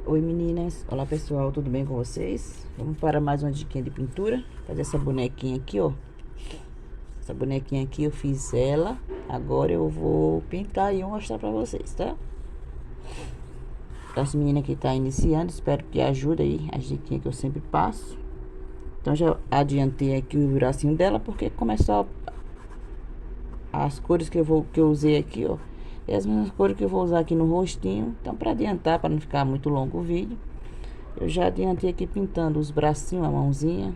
Oi meninas, olá pessoal, tudo bem com vocês? Vamos para mais uma diquinha de pintura. Fazer essa bonequinha aqui, ó. Essa bonequinha aqui eu fiz ela. Agora eu vou pintar e mostrar pra vocês, tá? Para as meninas que tá iniciando, espero que ajude aí as diquinhas que eu sempre passo. Então já adiantei aqui o bracinho dela, porque começou as cores que eu usei aqui, ó. E as mesmas cores que eu vou usar aqui no rostinho. Então para adiantar, para não ficar muito longo o vídeo, eu já adiantei aqui pintando os bracinhos, a mãozinha.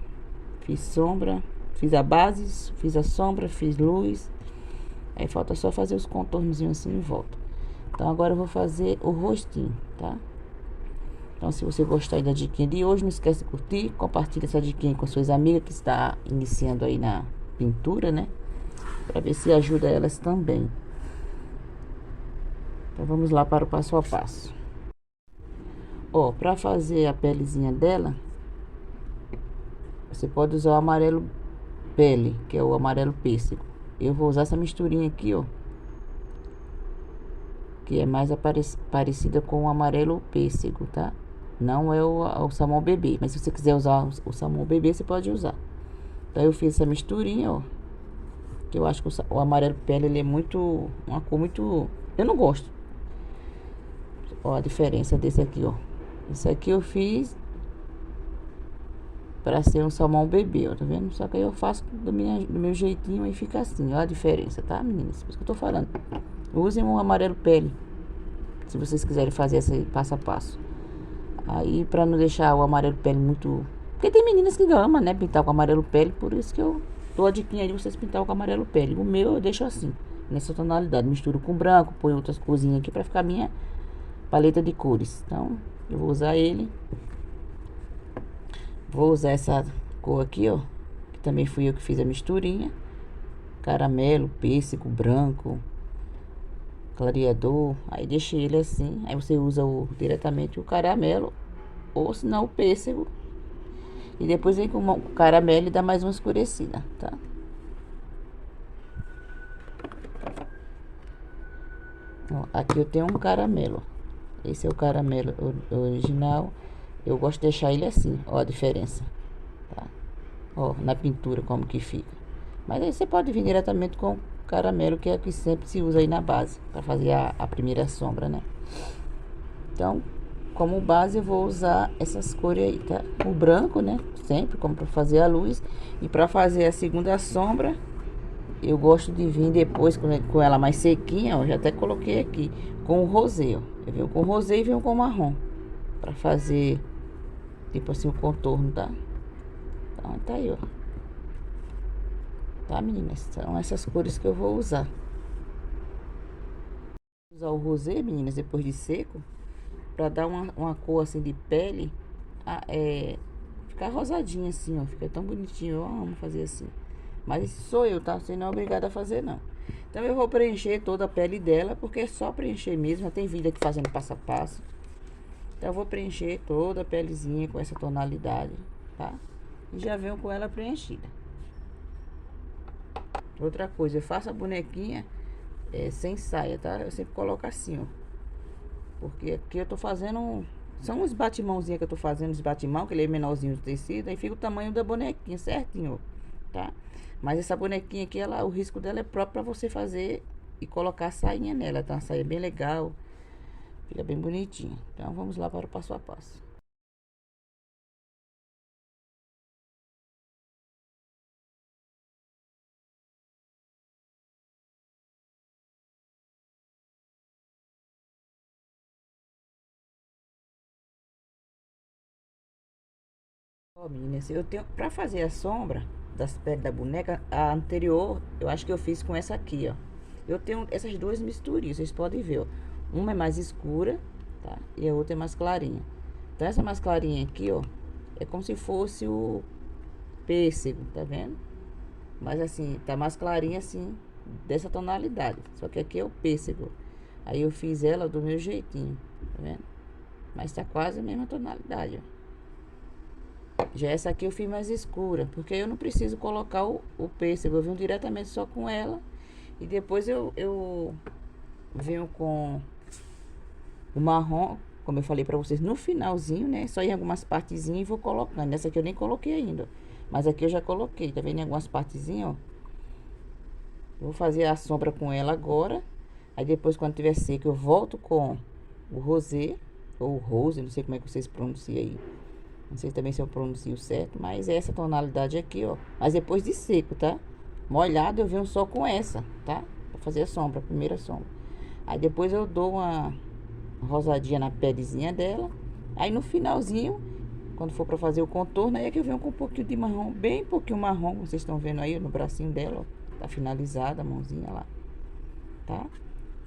Fiz sombra, fiz a base, fiz a sombra, fiz luz. Aí falta só fazer os contornos assim em volta. Então agora eu vou fazer o rostinho, tá? Então se você gostar da diquinha de hoje, não esquece de curtir, compartilha essa diquinha com suas amigas que está iniciando aí na pintura, né? Para ver se ajuda elas também. Então vamos lá para o passo a passo. Ó, para fazer a pelezinha dela, você pode usar o amarelo pele, que é o amarelo pêssego. Eu vou usar essa misturinha aqui, ó, que é mais parecida com o amarelo pêssego, tá? Não é o salmão bebê, mas se você quiser usar o salmão bebê, você pode usar. Então eu fiz essa misturinha, ó, que eu acho que o amarelo pele, ele é muito, uma cor muito, eu não gosto. Ó a diferença desse aqui, ó. Esse aqui eu fiz para ser um salmão bebê, ó, tá vendo? Só que aí eu faço do meu jeitinho e fica assim, ó a diferença, tá, meninas? Por isso que eu tô falando. Usem o amarelo pele, se vocês quiserem fazer esse passo a passo. Aí, pra não deixar o amarelo pele muito... Porque tem meninas que amam, né, pintar com amarelo pele, por isso que eu dou a diquinha de vocês pintar com amarelo pele. O meu eu deixo assim, nessa tonalidade. Misturo com branco, ponho outras coisinhas aqui pra ficar minha paleta de cores. Então, eu vou usar ele. Vou usar essa cor aqui, ó, que também fui eu que fiz a misturinha. Caramelo, pêssego, branco, clareador. Aí deixei ele assim. Aí você usa diretamente o caramelo, ou se não o pêssego. E depois vem com o caramelo e dá mais uma escurecida, tá? Ó, aqui eu tenho um caramelo. Esse é o caramelo original. Eu gosto de deixar ele assim, ó a diferença, tá? Ó, na pintura como que fica. Mas aí você pode vir diretamente com caramelo, que é o que sempre se usa aí na base, para fazer a primeira sombra, né? Então, como base eu vou usar essas cores aí, tá? O branco, né? Sempre, como para fazer a luz. E para fazer a segunda sombra, eu gosto de vir depois com ela mais sequinha, ó. Já até coloquei aqui, com o rosé, ó. Eu venho com rosé e venho com marrom. Para fazer, tipo assim, o contorno, tá? Então, tá aí, ó. Tá, meninas? São essas cores que eu vou usar. Vou usar o rosé, meninas, depois de seco, pra dar uma cor assim de pele, ficar rosadinha assim, ó. Fica tão bonitinho. Eu amo fazer assim. Mas isso sou eu, tá? Você não é obrigada a fazer, não. Então eu vou preencher toda a pele dela, porque é só preencher mesmo. Já tem vídeo aqui fazendo passo a passo. Então eu vou preencher toda a pelezinha com essa tonalidade, tá? E já venho com ela preenchida. Outra coisa, eu faço a bonequinha sem saia, tá? Eu sempre coloco assim, ó. Porque aqui eu tô fazendo... São os batimãozinhos que eu tô fazendo, os batimão, que ele é menorzinho do tecido. Aí fica o tamanho da bonequinha certinho, ó, tá? Mas essa bonequinha aqui, o risco dela é próprio pra você fazer e colocar a sainha nela, tá? Uma saia bem legal. Fica bem bonitinha. Então vamos lá para o passo a passo. Ó, meninas, eu tenho pra fazer a sombra das peles da boneca, a anterior, eu acho que eu fiz com essa aqui, ó. Eu tenho essas duas misturinhas, vocês podem ver, ó. Uma é mais escura, tá? E a outra é mais clarinha. Então essa mais clarinha aqui, ó, é como se fosse o pêssego, tá vendo? Mas assim, tá mais clarinha assim, dessa tonalidade. Só que aqui é o pêssego. Aí eu fiz ela do meu jeitinho, tá vendo? Mas tá quase a mesma tonalidade, ó. Já essa aqui eu fiz mais escura, porque eu não preciso colocar o pêssego. Eu venho diretamente só com ela. E depois eu venho com o marrom, Como eu falei pra vocês, no finalzinho, né? Só em algumas partezinhas e vou colocando. Essa aqui eu nem coloquei ainda. Mas aqui eu já coloquei, tá vendo? Em algumas partezinhas, ó. Eu vou fazer a sombra com ela agora. Aí depois, quando tiver seco, eu volto com o rosé. Ou rose, não sei como é que vocês pronunciam aí. Não sei também se eu pronuncio certo, mas é essa tonalidade aqui, ó. Mas depois de seco, tá? Molhado eu venho só com essa, tá? Pra fazer a sombra, a primeira sombra. Aí depois eu dou uma rosadinha na pelezinha dela. Aí no finalzinho, quando for pra fazer o contorno, aí é que eu venho com um pouquinho de marrom, bem pouquinho marrom, vocês estão vendo aí no bracinho dela, ó. Tá finalizada a mãozinha lá, tá?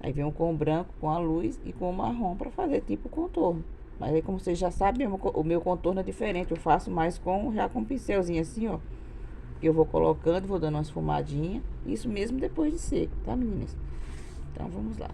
Aí venho com o branco, com a luz e com o marrom pra fazer tipo contorno. Mas aí, como vocês já sabem, o meu contorno é diferente. Eu faço mais já com um pincelzinho assim, ó. Que eu vou colocando, vou dando uma esfumadinha. Isso mesmo depois de seco, tá, meninas? Então, vamos lá.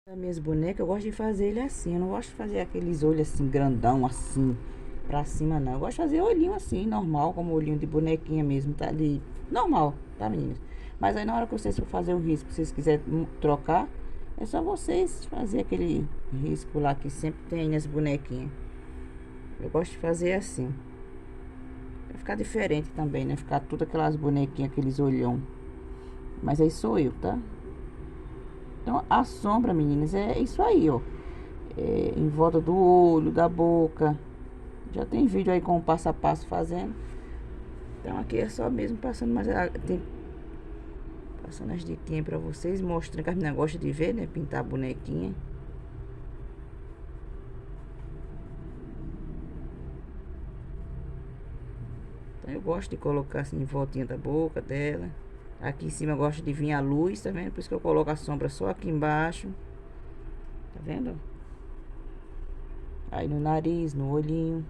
As minhas bonecas, eu gosto de fazer ele assim. Eu não gosto de fazer aqueles olhos assim, grandão, assim, pra cima, não. Eu gosto de fazer olhinho assim, normal, como olhinho de bonequinha mesmo, tá? De normal, tá, meninas? Mas aí na hora que vocês for fazer o risco, se vocês quiserem trocar, é só vocês fazer aquele risco lá que sempre tem nas bonequinhas. Eu gosto de fazer assim. Pra ficar diferente também, né? Ficar tudo aquelas bonequinhas, aqueles olhão. Mas aí sou eu, tá? Então, a sombra, meninas, é isso aí, ó. É, em volta do olho, da boca. Já tem vídeo aí com o passo a passo fazendo. Então, aqui é só mesmo passando, mas tem passando as diquinhas pra vocês, mostrando que as meninas gostam de ver, né? Pintar a bonequinha. Então, eu gosto de colocar assim em voltinha da boca dela. Aqui em cima eu gosto de vir a luz, tá vendo? Por isso que eu coloco a sombra só aqui embaixo. Tá vendo? Aí no nariz, no olhinho.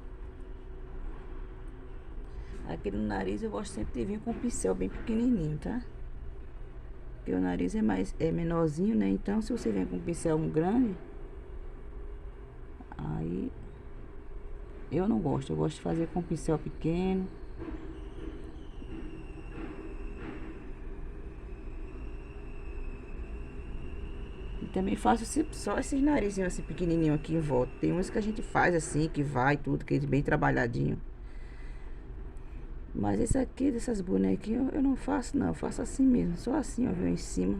Aqui no nariz eu gosto sempre de vir com um pincel bem pequenininho, tá? Porque o nariz é menorzinho, né? Então se você vem com um pincel grande, aí eu não gosto. Eu gosto de fazer com um pincel pequeno. E também faço só esses narizinhos assim pequenininho aqui em volta. Tem uns que a gente faz assim, que vai tudo, que é bem trabalhadinho. Mas esse aqui, dessas bonequinhas, eu não faço não. Eu faço assim mesmo, só assim, ó, venho em cima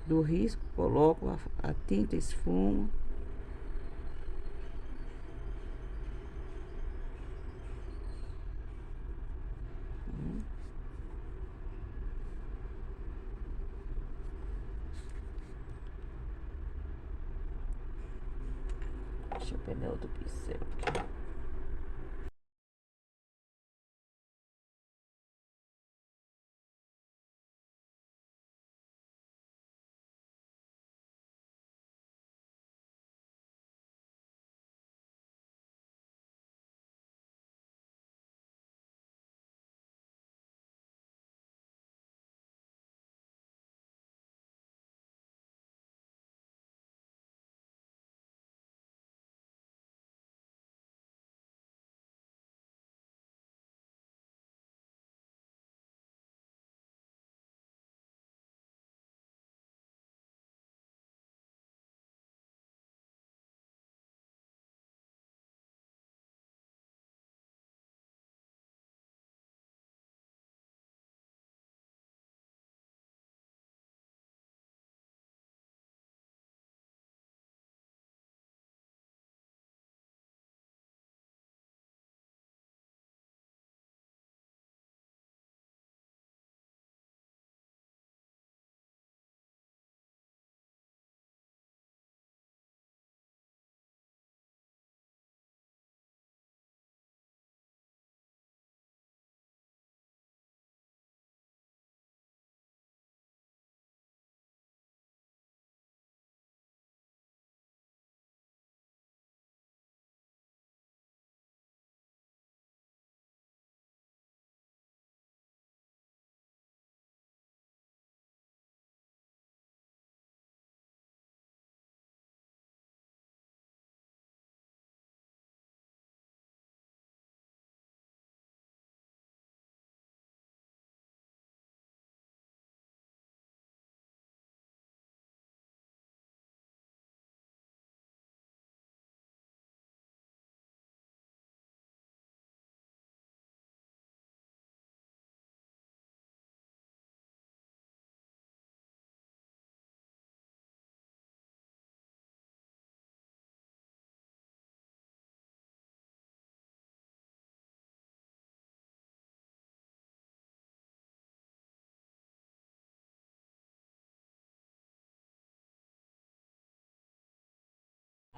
do risco, coloco a tinta, esfumo. Deixa eu pegar outro pincel aqui.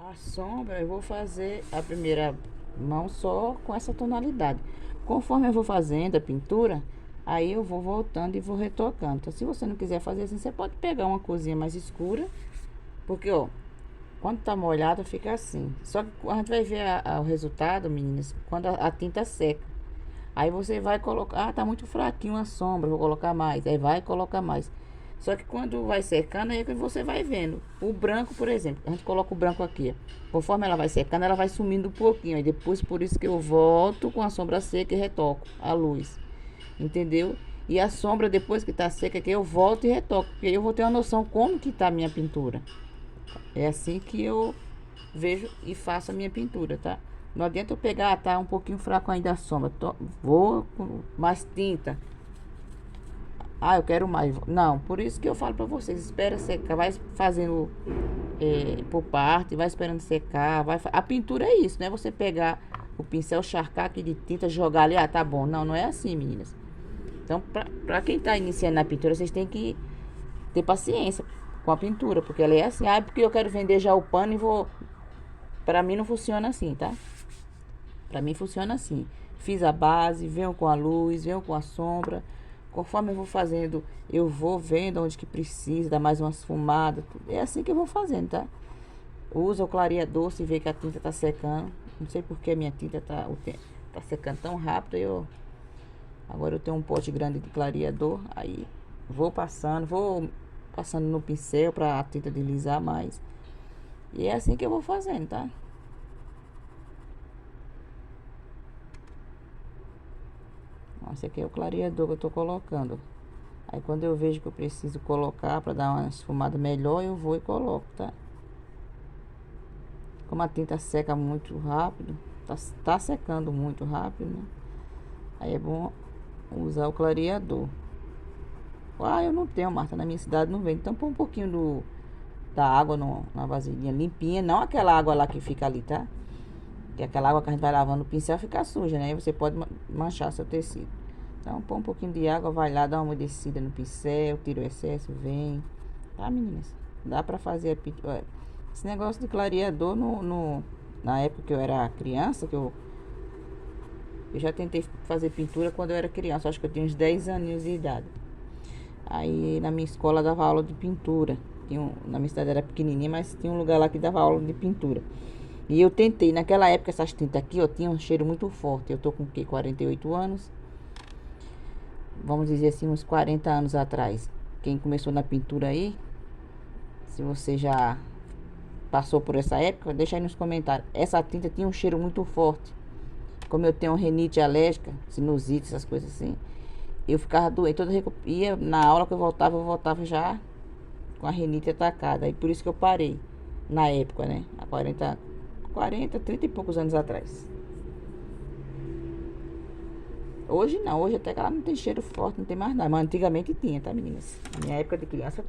A sombra eu vou fazer a primeira mão só com essa tonalidade. Conforme eu vou fazendo a pintura, aí eu vou voltando e vou retocando. Então, se você não quiser fazer assim, você pode pegar uma corzinha mais escura, porque, ó, quando tá molhado fica assim. Só que a gente vai ver o resultado, meninas, quando a tinta seca. Aí você vai colocar, ah, tá muito fraquinho a sombra, vou colocar mais. Aí vai colocar mais. Só que quando vai secando, aí é que você vai vendo. O branco, por exemplo, a gente coloca o branco aqui, ó. Conforme ela vai secando, ela vai sumindo um pouquinho. Aí depois, por isso que eu volto com a sombra seca e retoco a luz. Entendeu? E a sombra, depois que tá seca aqui, eu volto e retoco. Porque aí eu vou ter uma noção como que tá a minha pintura. É assim que eu vejo e faço a minha pintura, tá? Não adianta eu pegar, tá um pouquinho fraco ainda a sombra. Vou com mais tinta. Ah, eu quero mais. Não, por isso que eu falo pra vocês, espera secar, vai fazendo por parte, vai esperando secar, a pintura é isso, né? Você pegar o pincel, charcar aqui de tinta, jogar ali, ah, tá bom. Não, não é assim, meninas. Então, pra quem tá iniciando na pintura, vocês têm que ter paciência com a pintura, porque ela é assim, ah, porque eu quero vender já o pano e vou. Pra mim não funciona assim, tá? Pra mim funciona assim. Fiz a base, venho com a luz, venho com a sombra. Conforme eu vou fazendo, eu vou vendo onde que precisa, dar mais umas fumadas. É assim que eu vou fazendo, tá? Usa o clareador se vê que a tinta tá secando. Não sei porque a minha tinta tá secando tão rápido. Agora eu tenho um pote grande de clareador. Aí vou passando no pincel pra a tinta deslizar mais. E é assim que eu vou fazendo, tá? Esse aqui é o clareador que eu tô colocando. Aí quando eu vejo que eu preciso colocar para dar uma esfumada melhor, eu vou e coloco, tá? Como a tinta seca muito rápido, tá secando muito rápido, né? Aí é bom usar o clareador. Ah, eu não tenho, Marta, na minha cidade não vende. Então põe um pouquinho da água na vasilhinha limpinha, não aquela água lá que fica ali, tá? Que aquela água que a gente vai lavando o pincel fica suja, né? Aí você pode manchar seu tecido. Então põe um pouquinho de água, vai lá, dá uma umedecida no pincel, tira o excesso, vem. Tá, meninas? Dá pra fazer a pintura. Esse negócio de clareador na época que eu era criança, eu já tentei fazer pintura quando eu era criança, acho que eu tinha uns 10 aninhos de idade. Aí na minha escola dava aula de pintura. Na minha cidade era pequenininha, mas tinha um lugar lá que dava aula de pintura. E eu tentei, naquela época essas tintas aqui, ó, tinha um cheiro muito forte. Eu tô com o quê? 48 anos. Vamos dizer assim, uns 40 anos atrás. Quem começou na pintura aí, se você já passou por essa época, deixa aí nos comentários. Essa tinta tinha um cheiro muito forte. Como eu tenho rinite alérgica, sinusite, essas coisas assim, eu ficava doente. Toda vez que eu ia na aula que eu voltava já com a rinite atacada. E por isso que eu parei na época, né? Há 30 e poucos anos atrás. Hoje não, hoje até que ela não tem cheiro forte, não tem mais nada. Mas antigamente tinha, tá, meninas? Na minha época de criança,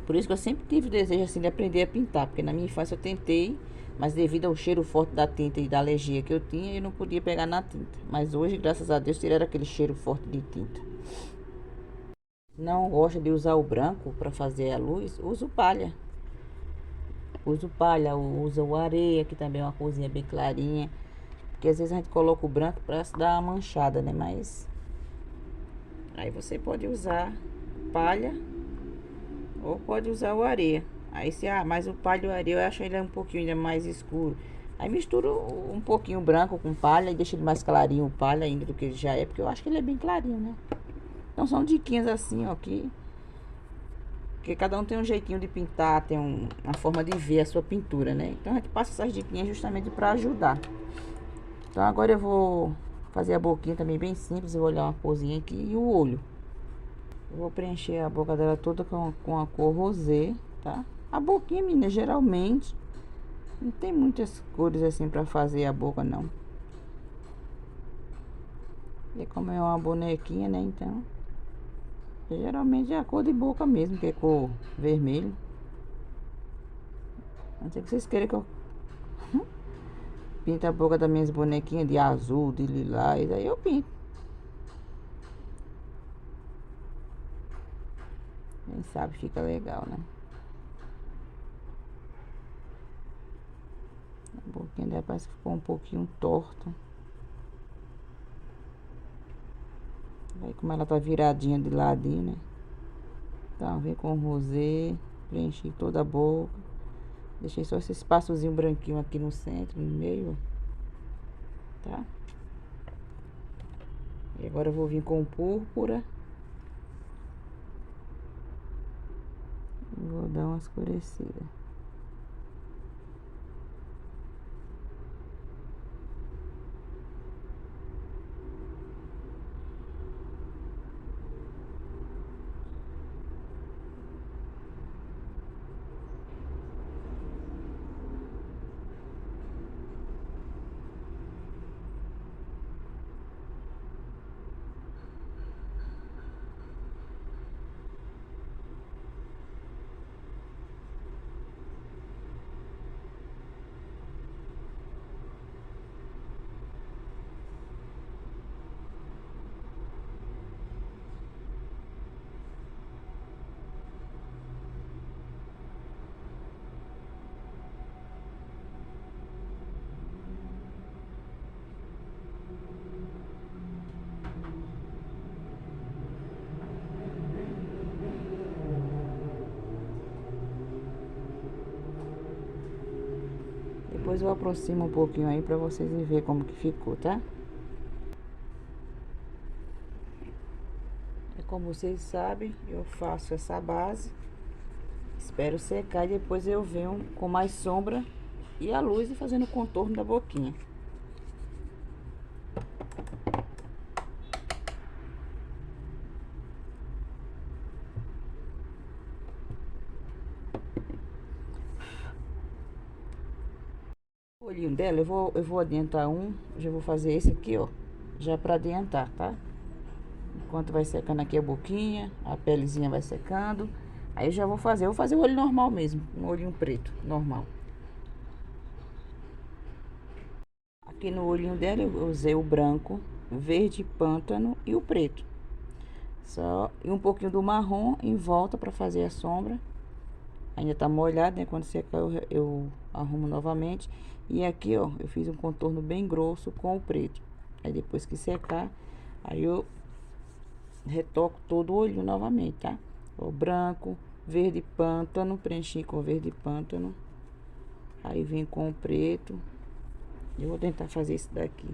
por isso que eu sempre tive o desejo assim de aprender a pintar, porque na minha infância eu tentei, mas devido ao cheiro forte da tinta e da alergia que eu tinha, eu não podia pegar na tinta. Mas hoje, graças a Deus, tiraram aquele cheiro forte de tinta. Não gosta de usar o branco para fazer a luz? Uso palha. Uso palha, usa o areia, que também é uma corzinha bem clarinha. Porque às vezes a gente coloca o branco para dar uma manchada, né? Mas aí você pode usar palha ou pode usar o areia. Aí se, mas o palha e o areia eu acho ele um pouquinho ainda mais escuro. Aí misturo um pouquinho branco com palha e deixo ele mais clarinho o palha ainda do que ele já é, porque eu acho que ele é bem clarinho, né? Então são diquinhas assim, ó, que cada um tem um jeitinho de pintar, tem uma forma de ver a sua pintura, né? Então a gente passa essas diquinhas justamente para ajudar. Então agora eu vou fazer a boquinha também bem simples, eu vou olhar uma corzinha aqui e o olho. Eu vou preencher a boca dela toda com a cor rosé, tá? A boquinha, menina, geralmente não tem muitas cores assim pra fazer a boca, não. E como é uma bonequinha, né, então geralmente é a cor de boca mesmo, que é cor vermelho. A não ser que vocês queiram que eu pinte a boca das minhas bonequinhas de azul, de lilás, aí eu pinto. Quem sabe fica legal, né? boquinha dela parece que ficou um pouquinho torta. Aí como ela tá viradinha de ladinho, né? Então, vem com o rosê, preenchi toda a boca. Deixei só esse espaçozinho branquinho aqui no centro, no meio, ó. Tá? E agora eu vou vir com púrpura. E vou dar uma escurecida. Depois eu aproximo um pouquinho aí pra vocês verem como que ficou, tá? É como vocês sabem, eu faço essa base, espero secar e depois eu venho com mais sombra e a luz e fazendo o contorno da boquinha. O olhinho dela, eu vou adiantar um, já vou fazer esse aqui, ó, já pra adiantar, tá? Enquanto vai secando aqui a boquinha, a pelezinha vai secando. Aí eu já vou fazer o olho normal mesmo, um olhinho preto, normal. Aqui no olhinho dela eu usei o branco, verde pântano e o preto. Só, e um pouquinho do marrom em volta pra fazer a sombra. Ainda tá molhado, né? Quando secar eu arrumo novamente. E aqui, ó, eu fiz um contorno bem grosso com o preto. Aí depois que secar, aí eu retoco todo o olho novamente, tá? O branco, verde pântano, preenchi com verde pântano. Aí vem com o preto. Eu vou tentar fazer isso daqui.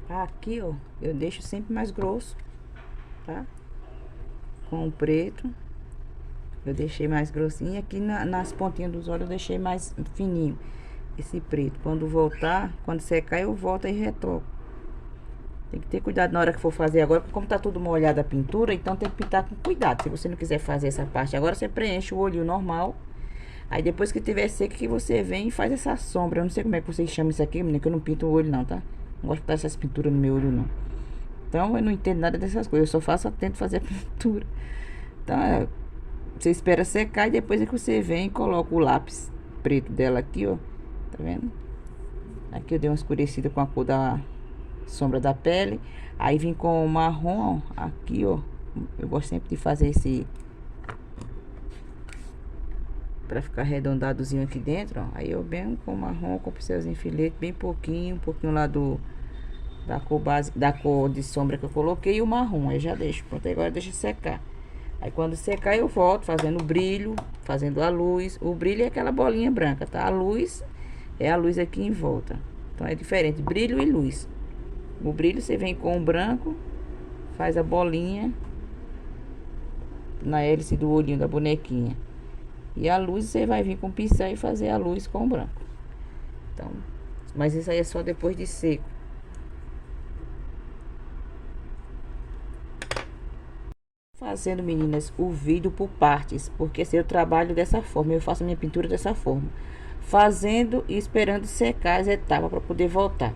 Aqui, ó, eu deixo sempre mais grosso, tá? Com o preto. Eu deixei mais grossinho. Aqui nas pontinhas dos olhos eu deixei mais fininho. Esse preto. Quando voltar, quando secar, eu volto e retoco. Tem que ter cuidado na hora que for fazer agora, porque como tá tudo molhado a pintura, então tem que pintar com cuidado. Se você não quiser fazer essa parte agora, você preenche o olho normal. Aí depois que tiver seco, que você vem e faz essa sombra. Eu não sei como é que vocês chamam isso aqui, menina, que eu não pinto o olho não, tá? Não gosto de dar essas pinturas no meu olho não. Então eu não entendo nada dessas coisas, eu só faço, tento fazer a pintura. Então você espera secar e depois é que você vem e coloca o lápis preto dela aqui, ó. Tá vendo? Aqui eu dei uma escurecida com a cor da sombra da pele. Aí vim com o marrom, ó, aqui, ó. Eu gosto sempre de fazer esse... pra ficar arredondadozinho aqui dentro, ó. Aí eu venho com o marrom, com o pincelzinho filete, bem pouquinho. Um pouquinho lá da cor base, da cor de sombra que eu coloquei. E o marrom, aí já deixo. Pronto, agora deixa secar. Aí quando secar eu volto fazendo o brilho, fazendo a luz. O brilho é aquela bolinha branca, tá? A luz é a luz aqui em volta. Então é diferente, brilho e luz. O brilho você vem com o branco, faz a bolinha na hélice do olhinho da bonequinha. E a luz você vai vir com o pincel e fazer a luz com o branco. Então, mas isso aí é só depois de seco. Fazendo, meninas, o vídeo por partes, porque assim, eu trabalho dessa forma, eu faço a minha pintura dessa forma, fazendo e esperando secar as etapas para poder voltar.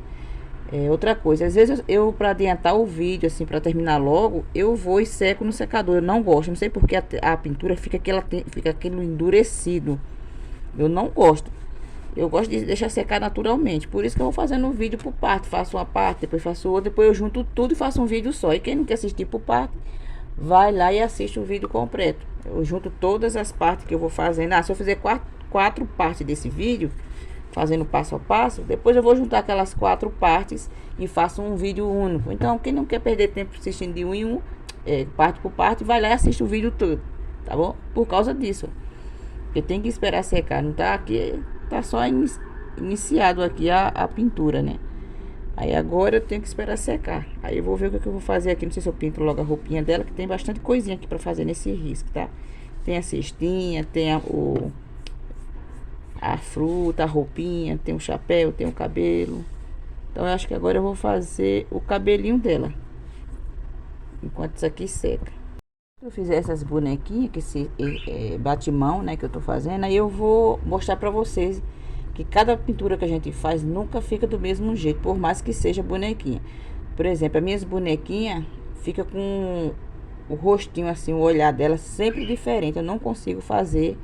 Outra coisa, às vezes eu para adiantar o vídeo, assim, para terminar logo, eu vou e seco no secador. Eu não gosto, não sei porque a pintura fica aquele endurecido. Eu não gosto. Eu gosto de deixar secar naturalmente. Por isso que eu vou fazendo um vídeo por parte. Faço uma parte, depois faço outra, depois eu junto tudo e faço um vídeo só. E quem não quer assistir por parte, vai lá e assiste o vídeo completo. Eu junto todas as partes que eu vou fazendo. Se eu fizer quatro partes desse vídeo, fazendo passo a passo, depois eu vou juntar aquelas 4 partes e faço um vídeo único. Então, quem não quer perder tempo assistindo de um em um, parte por parte, vai lá e assiste o vídeo todo, tá bom? Por causa disso, porque tem que esperar secar, não tá aqui, tá só iniciado aqui a pintura, né? Aí agora eu tenho que esperar secar. Aí eu vou ver o que eu vou fazer aqui. Não sei se eu pinto logo a roupinha dela, que tem bastante coisinha aqui pra fazer nesse risco, tá? Tem a cestinha, tem a fruta, a roupinha, tem o chapéu, tem o cabelo. Então eu acho que agora eu vou fazer o cabelinho dela, enquanto isso aqui seca. Se eu fizer essas bonequinhas, que esse batimão, né, que eu tô fazendo, aí eu vou mostrar pra vocês que cada pintura que a gente faz nunca fica do mesmo jeito, por mais que seja bonequinha. Por exemplo, as minhas bonequinhas fica com o rostinho assim, o olhar dela sempre diferente. Eu não consigo fazer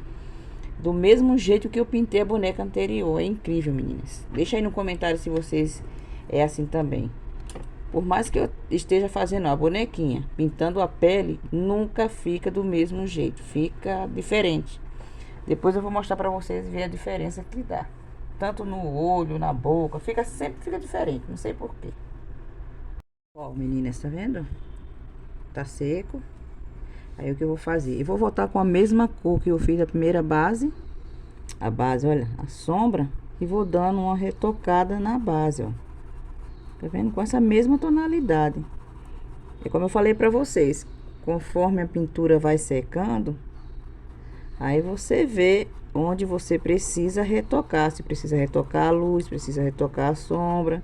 do mesmo jeito que eu pintei a boneca anterior. É incrível, meninas. Deixa aí no comentário se vocês é assim também. Por mais que eu esteja fazendo a bonequinha, pintando a pele, nunca fica do mesmo jeito. Fica diferente. Depois eu vou mostrar pra vocês ver a diferença que dá. Tanto no olho, na boca, sempre fica diferente. Não sei porquê. Ó, meninas, tá vendo? Tá seco. Aí o que eu vou fazer? Eu vou voltar com a mesma cor que eu fiz a primeira base. A base, olha, a sombra. E vou dando uma retocada na base, ó. Tá vendo? Com essa mesma tonalidade. E como eu falei pra vocês, conforme a pintura vai secando, aí você vê onde você precisa retocar. Se precisa retocar a luz, precisa retocar a sombra.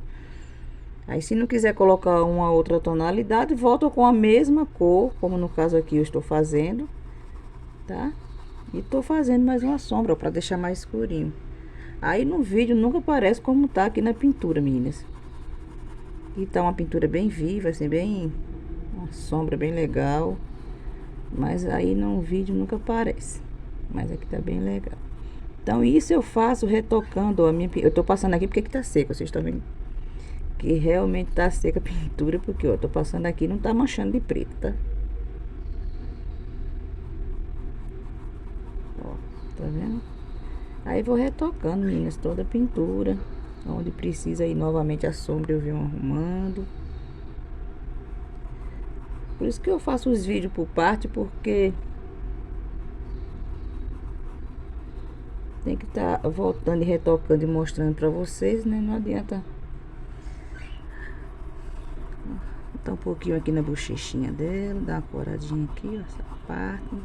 Aí se não quiser colocar uma outra tonalidade, volta com a mesma cor, como no caso aqui eu estou fazendo, tá? E tô fazendo mais uma sombra para deixar mais escurinho. Aí no vídeo nunca aparece como tá aqui na pintura, meninas. E tá uma pintura bem viva, assim, bem... uma sombra bem legal. Mas aí no vídeo nunca aparece. Mas aqui tá bem legal. Então isso eu faço retocando a minha... Eu tô passando aqui porque que tá seco, vocês estão vendo? Que realmente tá seca a pintura, porque ó, tô passando aqui, não tá manchando de preto, tá? Ó, tá vendo? Aí vou retocando, meninas, toda a pintura. Onde precisa ir novamente a sombra, eu venho arrumando. Por isso que eu faço os vídeos por parte, porque tem que estar voltando e retocando e mostrando pra vocês, né? Não adianta Tá um pouquinho aqui na bochechinha dela, dá uma coradinha aqui, ó, essa parte.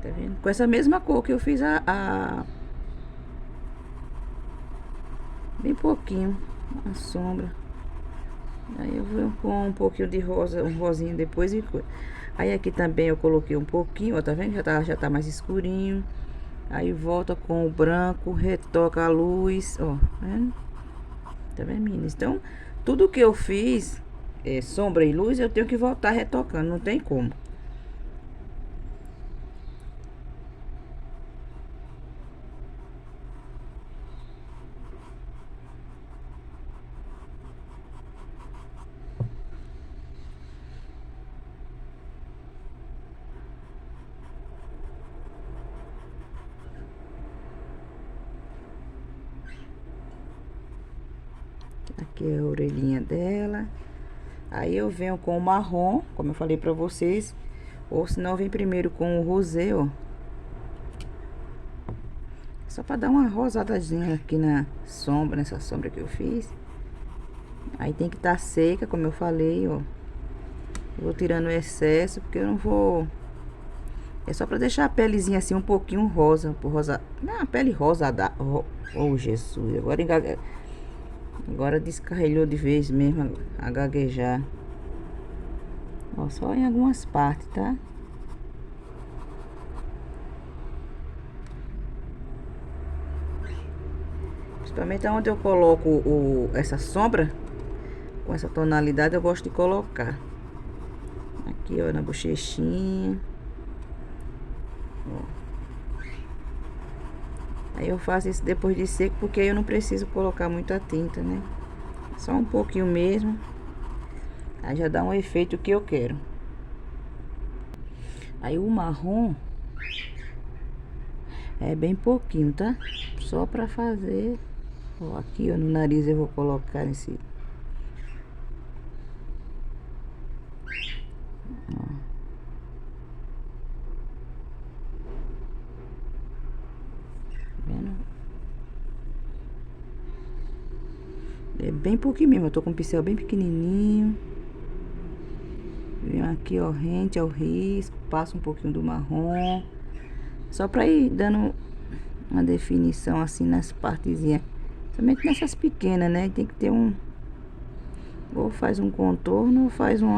Tá vendo? Com essa mesma cor que eu fiz bem pouquinho, a sombra. Aí eu vou com um pouquinho de rosa, um rosinha depois e coisa. Aí aqui também eu coloquei um pouquinho, ó, tá vendo? Já tá mais escurinho. Aí volta com o branco, retoca a luz, ó, tá vendo? Tá vendo, meninas? Então, tudo que eu fiz, sombra e luz, eu tenho que voltar retocando, não tem como. Aqui é a orelhinha dela. Aí eu venho com o marrom, como eu falei pra vocês. Ou senão vem primeiro com o rosé, ó. Só pra dar uma rosadinha aqui na sombra, nessa sombra que eu fiz. Aí tem que estar seca, como eu falei, ó. Vou tirando o excesso, porque eu não vou... É só pra deixar a pelezinha assim um pouquinho rosa. Não, a pele rosada. Oh, Jesus. Agora descarrilhou de vez mesmo a gaguejar. Ó, só em algumas partes, tá? Principalmente onde eu coloco essa sombra. Com essa tonalidade eu gosto de colocar. Aqui, ó, na bochechinha. Ó. Aí eu faço isso depois de seco, porque aí eu não preciso colocar muita tinta, né? Só um pouquinho mesmo. Aí já dá um efeito que eu quero. Aí o marrom é bem pouquinho, tá? Só pra fazer. Ó, aqui, ó, no nariz eu vou colocar esse... Ó. Vendo? É bem pouquinho mesmo, eu tô com um pincel bem pequenininho. Venho aqui, ó, rente ao risco, passo um pouquinho do marrom. Só pra ir dando uma definição assim nas partezinhas. Somente nessas pequenas, né? Tem que ter um... Ou faz um contorno ou faz um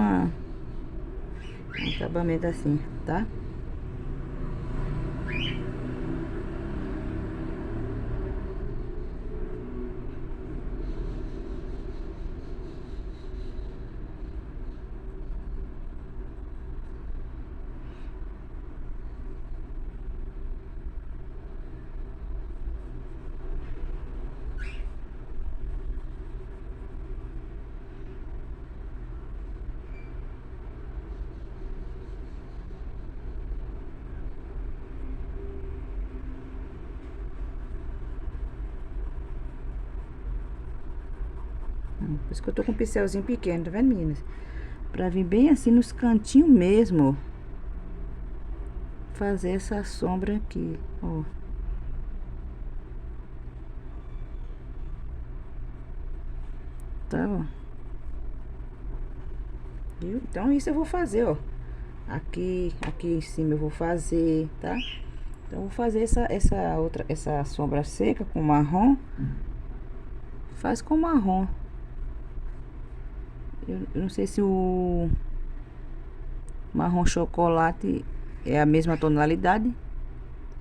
acabamento assim, tá? Por isso que eu tô com um pincelzinho pequeno, tá vendo, meninas? Pra vir bem assim nos cantinhos mesmo. Fazer essa sombra aqui, ó. Tá, ó. Viu? Então isso eu vou fazer, ó. Aqui em cima eu vou fazer, tá? Então eu vou fazer essa sombra seca com marrom. Faz com marrom. Eu não sei se o marrom chocolate é a mesma tonalidade.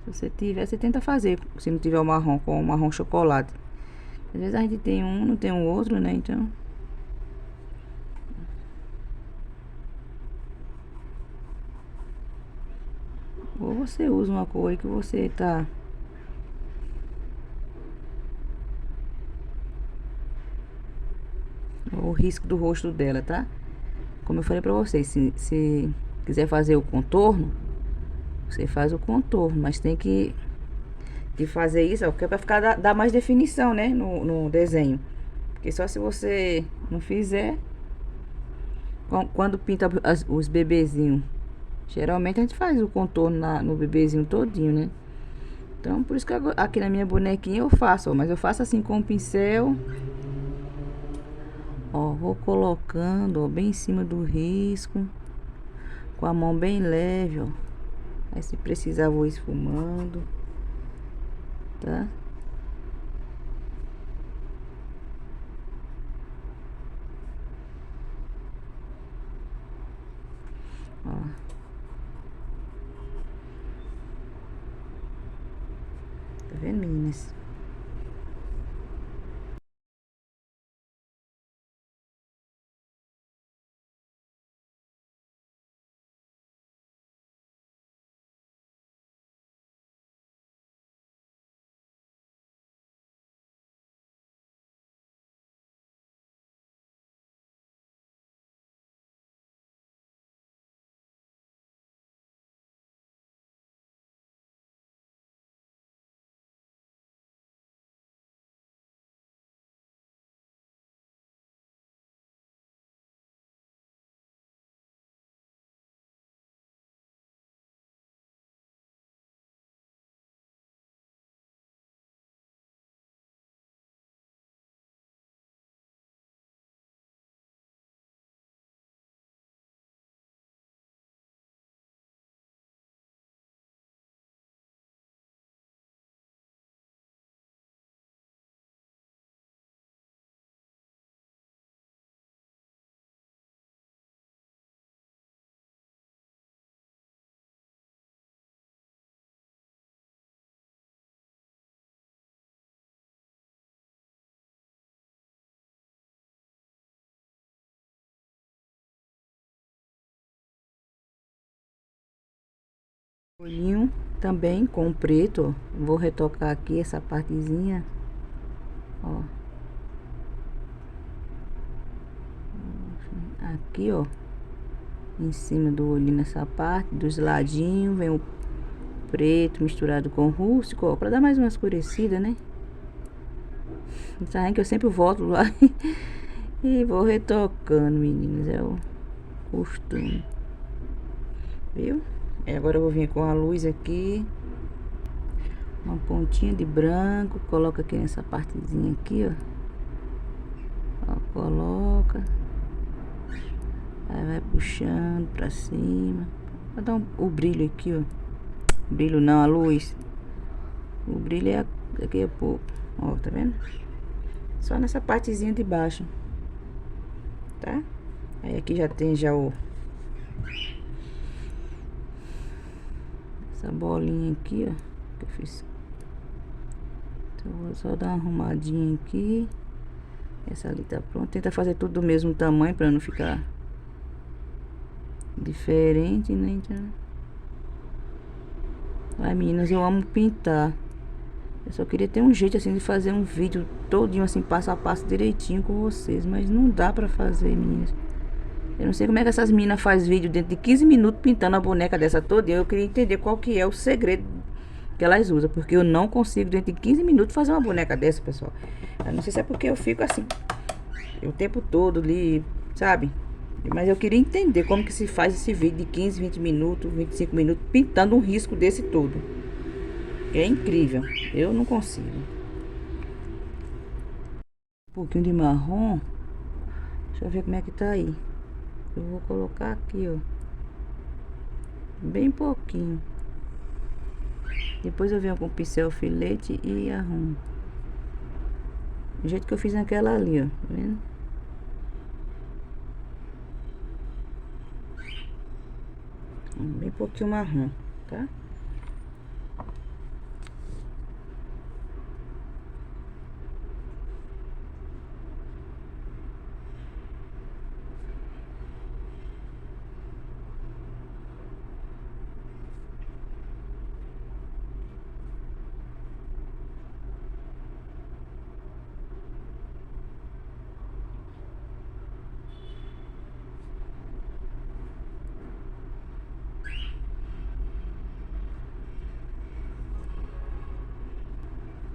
Se você tiver, você tenta fazer. Se não tiver o marrom com o marrom chocolate. Às vezes a gente tem um, não tem o outro, né? Então... Ou você usa uma cor aí que você tá... O risco do rosto dela, tá? Como eu falei pra vocês, se quiser fazer o contorno, você faz o contorno, mas tem que fazer isso, ó, porque é pra ficar, dar mais definição, né, no desenho. Porque só se você não fizer, quando pinta os bebezinhos, geralmente a gente faz o contorno no bebezinho todinho, né? Então, por isso que aqui na minha bonequinha eu faço, ó, mas eu faço assim com o pincel. Ó, vou colocando, ó, bem em cima do risco, com a mão bem leve, ó. Aí se precisar vou esfumando, tá? Ó. Tá vendo, meninas? Olhinho também com preto, ó. Vou retocar aqui essa partezinha, ó. Aqui, ó, em cima do olhinho, nessa parte, dos ladinhos, vem o preto misturado com rústico, ó, pra dar mais uma escurecida, né? Sabe que eu sempre volto lá e vou retocando, meninas, é o costume, viu? E agora eu vou vir com a luz aqui, uma pontinha de branco, coloca aqui nessa partezinha aqui, ó, coloca, aí vai puxando pra cima, pra dar o brilho aqui, ó, brilho não, a luz, o brilho é aqui a pouco, ó, tá vendo? Só nessa partezinha de baixo, tá? Aí aqui já tem já essa bolinha aqui, ó, que eu fiz. Então vou só dar uma arrumadinha aqui. Essa ali tá pronta. Tenta fazer tudo do mesmo tamanho pra não ficar diferente, né? Então... Ai, meninas, eu amo pintar. Eu só queria ter um jeito assim de fazer um vídeo todinho assim, passo a passo, direitinho com vocês. Mas não dá pra fazer, meninas. Eu não sei como é que essas meninas fazem vídeo dentro de 15 minutos pintando a boneca dessa toda. Eu queria entender qual que é o segredo que elas usam. Porque eu não consigo dentro de 15 minutos fazer uma boneca dessa, pessoal. Eu não sei se é porque eu fico assim o tempo todo ali, sabe? Mas eu queria entender como que se faz esse vídeo de 15, 20 minutos, 25 minutos pintando um risco desse todo. É incrível. Eu não consigo. Um pouquinho de marrom. Deixa eu ver como é que tá aí. Eu vou colocar aqui, ó. Bem pouquinho. Depois eu venho com o pincel filete e arrumo. Do jeito que eu fiz naquela ali, ó. Tá vendo? Bem pouquinho marrom, tá?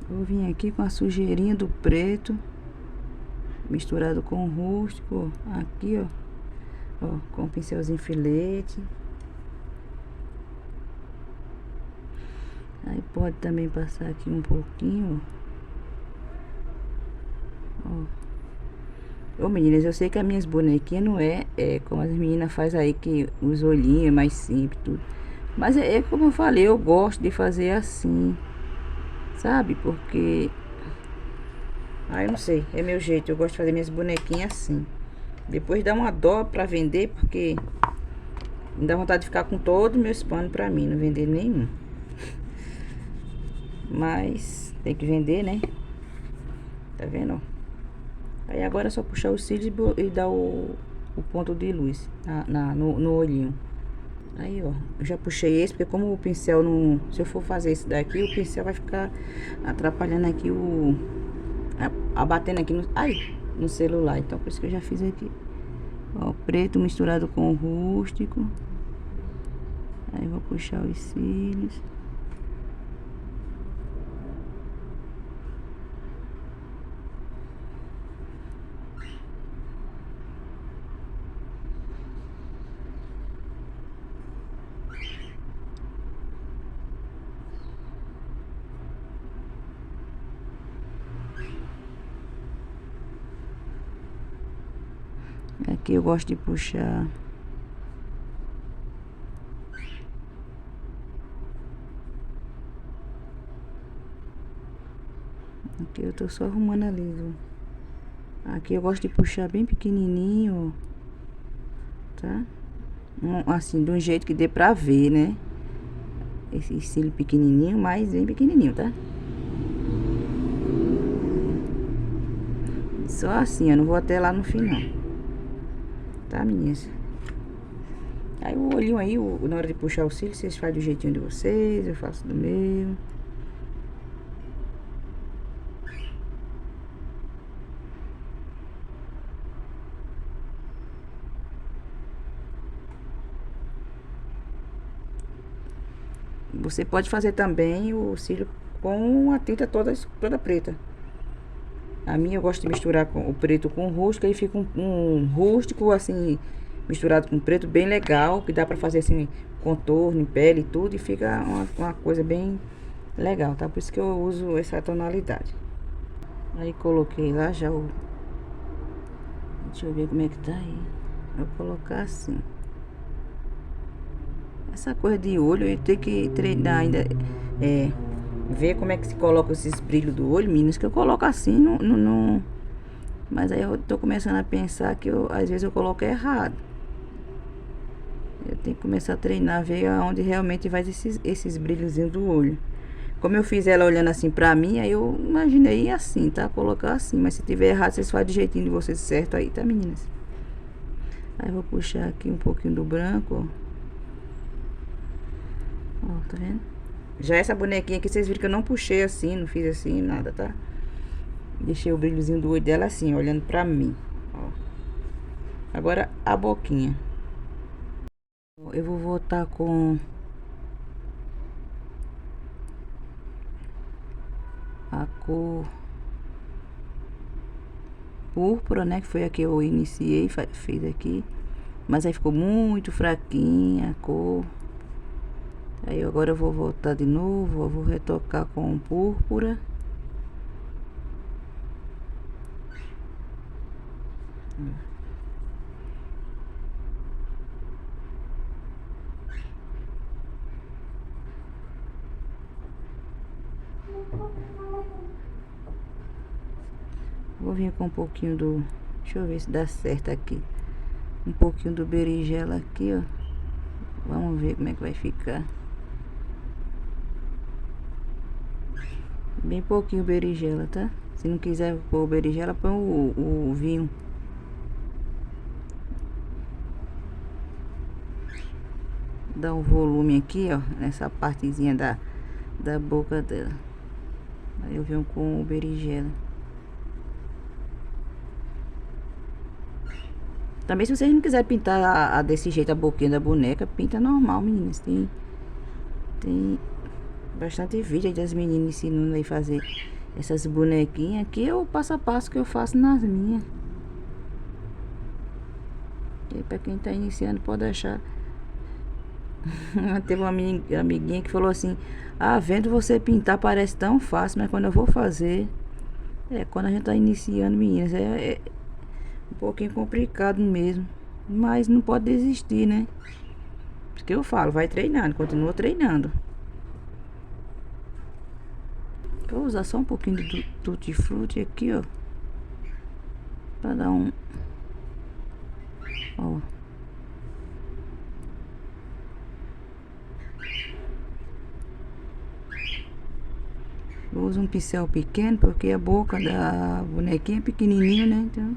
Vou vir aqui com a sujeirinha do preto misturado com o rústico, ó. Aqui, ó, com o pincelzinho filete. Aí pode também passar aqui um pouquinho, ó. Ô meninas, eu sei que as minhas bonequinhas não é como as meninas fazem aí, que os olhinhos é mais simples, tudo. Mas é como eu falei, eu gosto de fazer assim, sabe? Porque, eu não sei, é meu jeito, eu gosto de fazer minhas bonequinhas assim. Depois dá uma dó pra vender, porque me dá vontade de ficar com todos os meus panos pra mim, não vender nenhum. Mas tem que vender, né? Tá vendo? Aí agora é só puxar os cílios e dar o ponto de luz no olhinho. Aí, ó, eu já puxei esse, porque como o pincel não... Se eu for fazer esse daqui, o pincel vai ficar atrapalhando aqui abatendo aqui no celular. Então, por isso que eu já fiz aqui. Ó, preto misturado com rústico. Aí, vou puxar os cílios. Aqui eu gosto de puxar. Aqui eu tô só arrumando ali, viu? Aqui eu gosto de puxar bem pequenininho, tá? Assim, de um jeito que dê pra ver, né? Esse cílio pequenininho, mas bem pequenininho, tá? Só assim, eu não vou até lá no final. Tá, meninas? Aí o olhinho aí, na hora de puxar o cílio, vocês fazem do jeitinho de vocês, eu faço do meu. Você pode fazer também o cílio com a tinta toda preta. A minha eu gosto de misturar o preto com o rústico, aí fica um rústico assim, misturado com preto, bem legal, que dá pra fazer assim, contorno, pele e tudo, e fica uma coisa bem legal, tá? Por isso que eu uso essa tonalidade. Aí coloquei lá já o... Deixa eu ver como é que tá aí. Vou colocar assim. Essa coisa de olho, eu tenho que treinar ainda, ver como é que se coloca esses brilhos do olho, meninas, que eu coloco assim, não. Mas aí eu tô começando a pensar que às vezes eu coloco errado. Eu tenho que começar a treinar, ver aonde realmente vai esses brilhozinhos do olho. Como eu fiz ela olhando assim pra mim, aí eu imaginei assim, tá? Colocar assim, mas se tiver errado, vocês fazem do jeitinho de vocês certo aí, tá, meninas? Aí eu vou puxar aqui um pouquinho do branco, ó. Ó, tá vendo? Já essa bonequinha aqui, vocês viram que eu não puxei assim, não fiz assim, nada, tá? Deixei o brilhozinho do olho dela assim, olhando pra mim, ó. Agora a boquinha. Eu vou voltar com a cor púrpura, né? Que foi a que eu iniciei, fiz aqui. Mas aí ficou muito fraquinha a cor. Aí agora eu vou voltar de novo, eu vou retocar com púrpura. Vou vir com um pouquinho do... Deixa eu ver se dá certo aqui. Um pouquinho do berinjela aqui, ó. Vamos ver como é que vai ficar. Bem pouquinho berinjela, tá? Se não quiser pôr berinjela, põe o vinho. Dá um volume aqui, ó, nessa partezinha da boca dela. Aí eu venho com o berinjela. Também, se vocês não quiserem pintar desse jeito a boquinha da boneca, pinta normal, meninas. Tem bastante vídeo aí das meninas ensinando aí fazer essas bonequinhas. Aqui é o passo a passo que eu faço nas minhas. E aí, pra quem tá iniciando, pode achar. Teve uma amiguinha que falou assim: ah, vendo você pintar parece tão fácil, mas quando eu vou fazer... quando a gente tá iniciando, meninas, Um pouquinho complicado mesmo. Mas não pode desistir, né? Porque eu falo, vai treinando, continua treinando. Vou usar só um pouquinho de tutti-frutti aqui, ó. Pra dar um... Ó. Eu uso um pincel pequeno porque a boca da bonequinha é pequenininho, né? Então...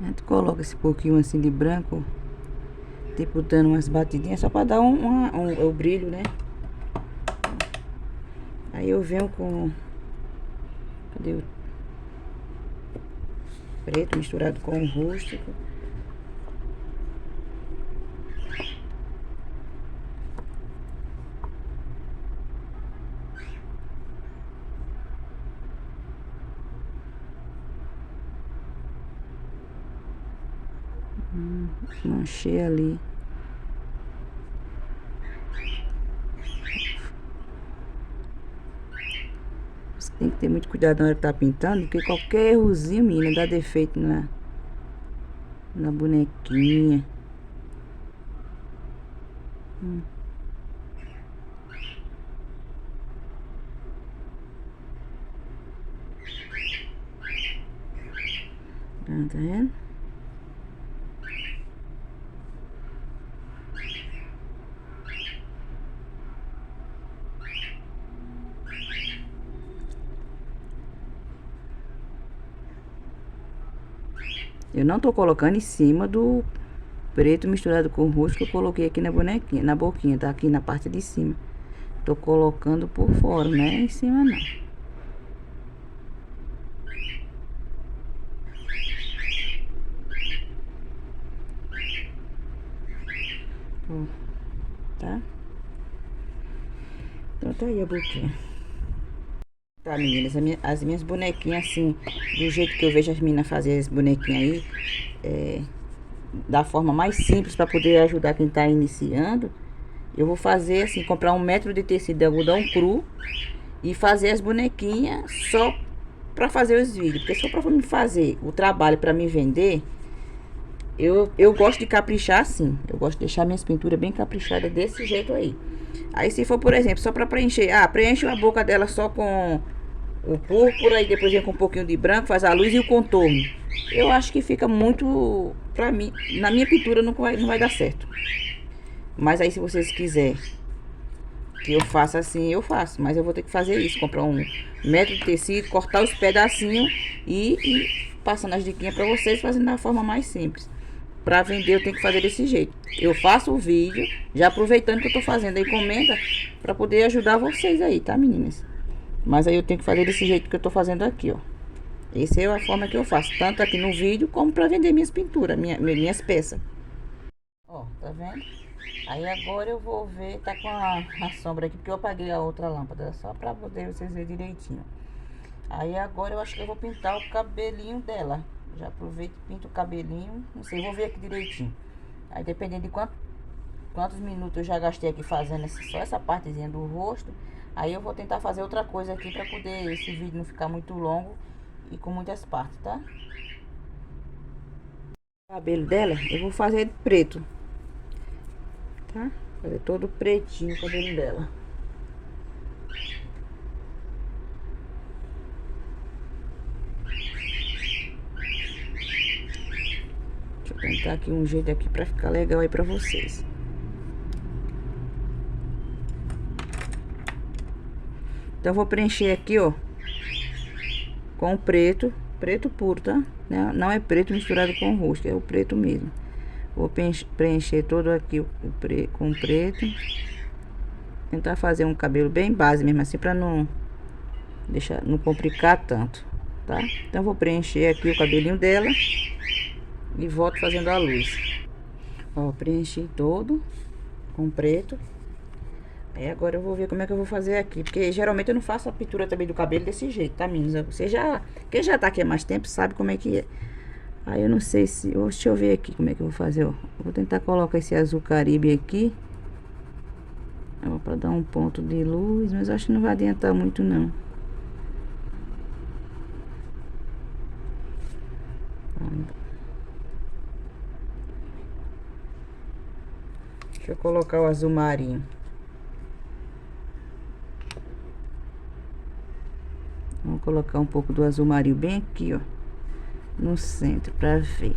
A gente coloca esse pouquinho assim de branco, tipo dando umas batidinhas, só pra dar o brilho, né? Aí eu venho com... Cadê o preto misturado com o rústico? Manchei ali. Você tem que ter muito cuidado na hora que tá pintando, porque qualquer errozinho, menina, dá defeito na bonequinha. Tá vendo? Eu não tô colocando em cima do preto misturado com roxo que eu coloquei aqui na bonequinha, na boquinha, tá? Aqui na parte de cima. Tô colocando por fora, não é em cima não. Ó, tá? Então tá aí a boquinha. Tá, meninas, as minhas bonequinhas assim, do jeito que eu vejo as meninas fazerem as bonequinhas aí, da forma mais simples para poder ajudar quem tá iniciando, eu vou fazer assim, comprar 1 metro de tecido de algodão cru e fazer as bonequinhas só pra fazer os vídeos, porque só pra me fazer o trabalho pra me vender, eu gosto de caprichar assim, eu gosto de deixar minhas pinturas bem caprichadas desse jeito aí. Aí se for, por exemplo, só pra preencher, preenche a boca dela só com o púrpura, aí depois vem com um pouquinho de branco, faz a luz e o contorno. Eu acho que fica muito, pra mim, na minha pintura não vai dar certo. Mas aí se vocês quiserem que eu faça assim, eu faço. Mas eu vou ter que fazer isso, comprar 1 metro de tecido, cortar os pedacinhos e passando as diquinhas pra vocês, fazendo da forma mais simples. Pra vender eu tenho que fazer desse jeito. Eu faço o vídeo, já aproveitando que eu tô fazendo a encomenda, pra poder ajudar vocês aí, tá, meninas? Mas aí eu tenho que fazer desse jeito que eu tô fazendo aqui, ó. Essa é a forma que eu faço, tanto aqui no vídeo, como pra vender minhas pinturas, minhas peças. Ó, tá vendo? Aí agora eu vou ver, tá com a sombra aqui, porque eu apaguei a outra lâmpada, só pra poder vocês verem direitinho. Aí agora eu acho que eu vou pintar o cabelinho dela. Já aproveito e pinto o cabelinho, não sei, vou ver aqui direitinho. Aí dependendo de quantos minutos eu já gastei aqui fazendo só essa partezinha do rosto, aí eu vou tentar fazer outra coisa aqui pra poder esse vídeo não ficar muito longo e com muitas partes, tá? O cabelo dela eu vou fazer de preto, tá? Fazer todo pretinho o cabelo dela. Deixa eu tentar aqui um jeito aqui pra ficar legal aí pra vocês. Então eu vou preencher aqui, ó, com o preto puro, tá? Não é preto misturado com roxo, é o preto mesmo. Vou preencher todo aqui com preto. Tentar fazer um cabelo bem base mesmo assim, pra não complicar tanto, tá? Então vou preencher aqui o cabelinho dela e volto fazendo a luz. Ó, preenchi todo com preto. Aí agora eu vou ver como é que eu vou fazer aqui, porque geralmente eu não faço a pintura também do cabelo desse jeito, tá, meninas? Quem já tá aqui há mais tempo sabe como é que é. Aí eu não sei se... Deixa eu ver aqui como é que eu vou fazer, ó. Vou tentar colocar esse azul caribe aqui. Ó, pra dar um ponto de luz, mas acho que não vai adiantar muito, não. Deixa eu colocar o azul marinho. Vamos colocar um pouco do azul marinho bem aqui, ó. No centro, pra ver.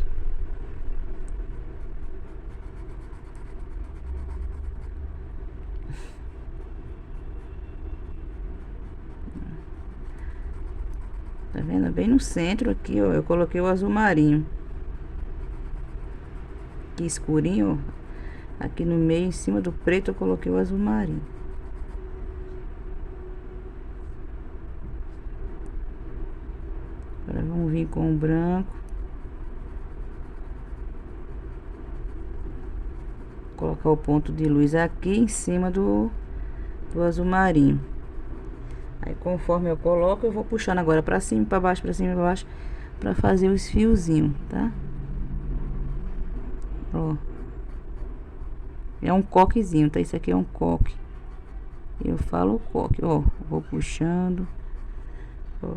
Tá vendo? Bem no centro aqui, ó. Eu coloquei o azul marinho. Aqui escurinho, ó. Aqui no meio, em cima do preto, eu coloquei o azul marinho. Agora vamos vir com o branco. Colocar o ponto de luz aqui em cima do azul marinho. Aí conforme eu coloco, eu vou puxando agora pra cima, pra baixo, pra cima, pra baixo, pra fazer os fiozinhos, tá? Ó. É um coquezinho, tá? Isso aqui é um coque. Eu falo coque, ó. Vou puxando. Ó.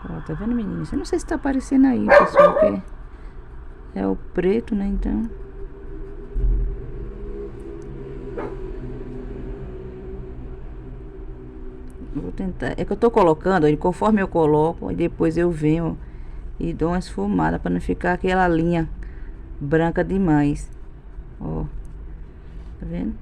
Ó, tá vendo, meninas? Eu não sei se tá aparecendo aí, pessoal, que é o preto, né? Então... Vou tentar. É que eu tô colocando, e conforme eu coloco, e depois eu venho e dou uma esfumada pra não ficar aquela linha branca demais. Ó. Tá vendo?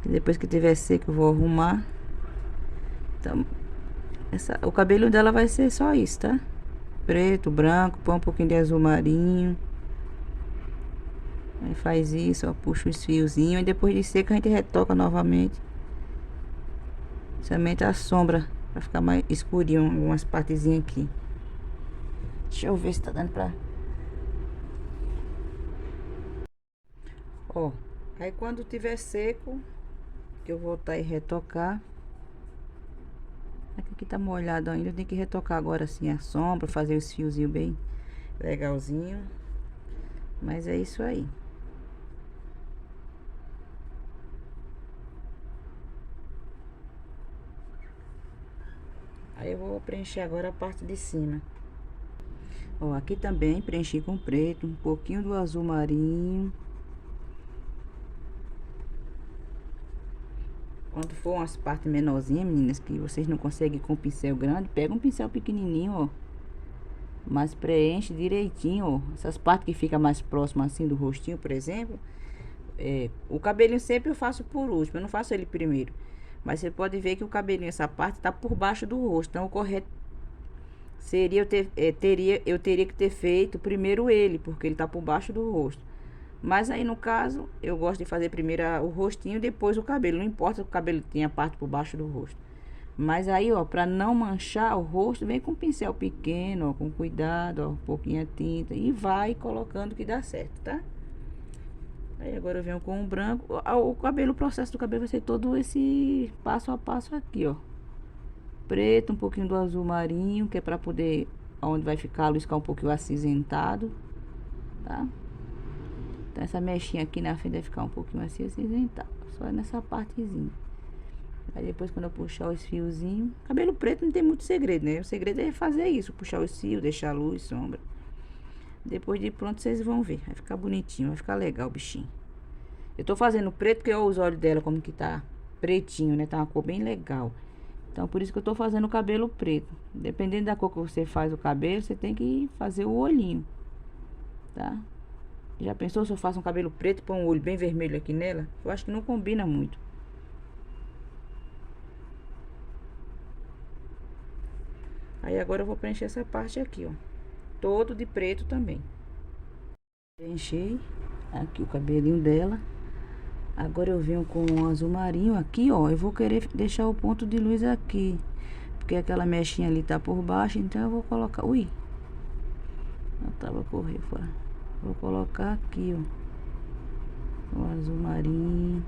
E depois que tiver seco, eu vou arrumar. Então, o cabelo dela vai ser só isso, tá? Preto, branco, põe um pouquinho de azul marinho. Aí faz isso, ó, puxa os fiozinhos. E depois de seco a gente retoca novamente. Somente a sombra, pra ficar mais escurinho, algumas partezinhas aqui. Deixa eu ver se tá dando pra... Ó, aí quando tiver seco, que eu voltar e retocar. Aqui tá molhado ainda, tem que retocar agora assim a sombra, fazer os fiozinhos bem legalzinho. Mas é isso aí. Aí eu vou preencher agora a parte de cima. Ó, aqui também preenchi com preto, um pouquinho do azul marinho. Quando for umas partes menorzinhas, meninas, que vocês não conseguem com pincel grande, pega um pincel pequenininho, ó. Mas preenche direitinho, ó. Essas partes que ficam mais próximas assim do rostinho, por exemplo. O cabelinho sempre eu faço por último, eu não faço ele primeiro. Mas você pode ver que o cabelinho, essa parte, tá por baixo do rosto. Então o correto seria eu teria que ter feito primeiro ele, porque ele tá por baixo do rosto. Mas aí no caso, eu gosto de fazer primeiro o rostinho, depois o cabelo. Não importa que o cabelo tenha parte por baixo do rosto. Mas aí, ó, pra não manchar o rosto, vem com um pincel pequeno, ó, com cuidado, ó, um pouquinho de tinta. E vai colocando que dá certo, tá? Aí agora eu venho com o branco. O cabelo, o processo do cabelo vai ser todo esse passo a passo aqui, ó. Preto, um pouquinho do azul marinho, que é pra poder, onde vai ficar a luz, ficar um pouquinho acinzentado, tá? Então essa mechinha aqui na frente vai ficar um pouquinho assim acinzentada, só nessa partezinha. Aí depois quando eu puxar os fiozinhos, cabelo preto não tem muito segredo, né? O segredo é fazer isso, puxar os fios, deixar luz, sombra. Depois de pronto vocês vão ver, vai ficar bonitinho, vai ficar legal o bichinho. Eu tô fazendo preto porque ó, os olhos dela como que tá pretinho, né? Tá uma cor bem legal. Então por isso que eu tô fazendo o cabelo preto. Dependendo da cor que você faz o cabelo, você tem que fazer o olhinho, tá? Já pensou se eu faço um cabelo preto e põe um olho bem vermelho aqui nela? Eu acho que não combina muito. Aí agora eu vou preencher essa parte aqui, ó. Todo de preto também. Preenchi. Aqui o cabelinho dela. Agora eu venho com o azul marinho aqui, ó. Eu vou querer deixar o ponto de luz aqui, porque aquela mechinha ali tá por baixo, então eu vou colocar... Ui! Eu tava correndo fora. Vou colocar aqui, ó. O azul marinho.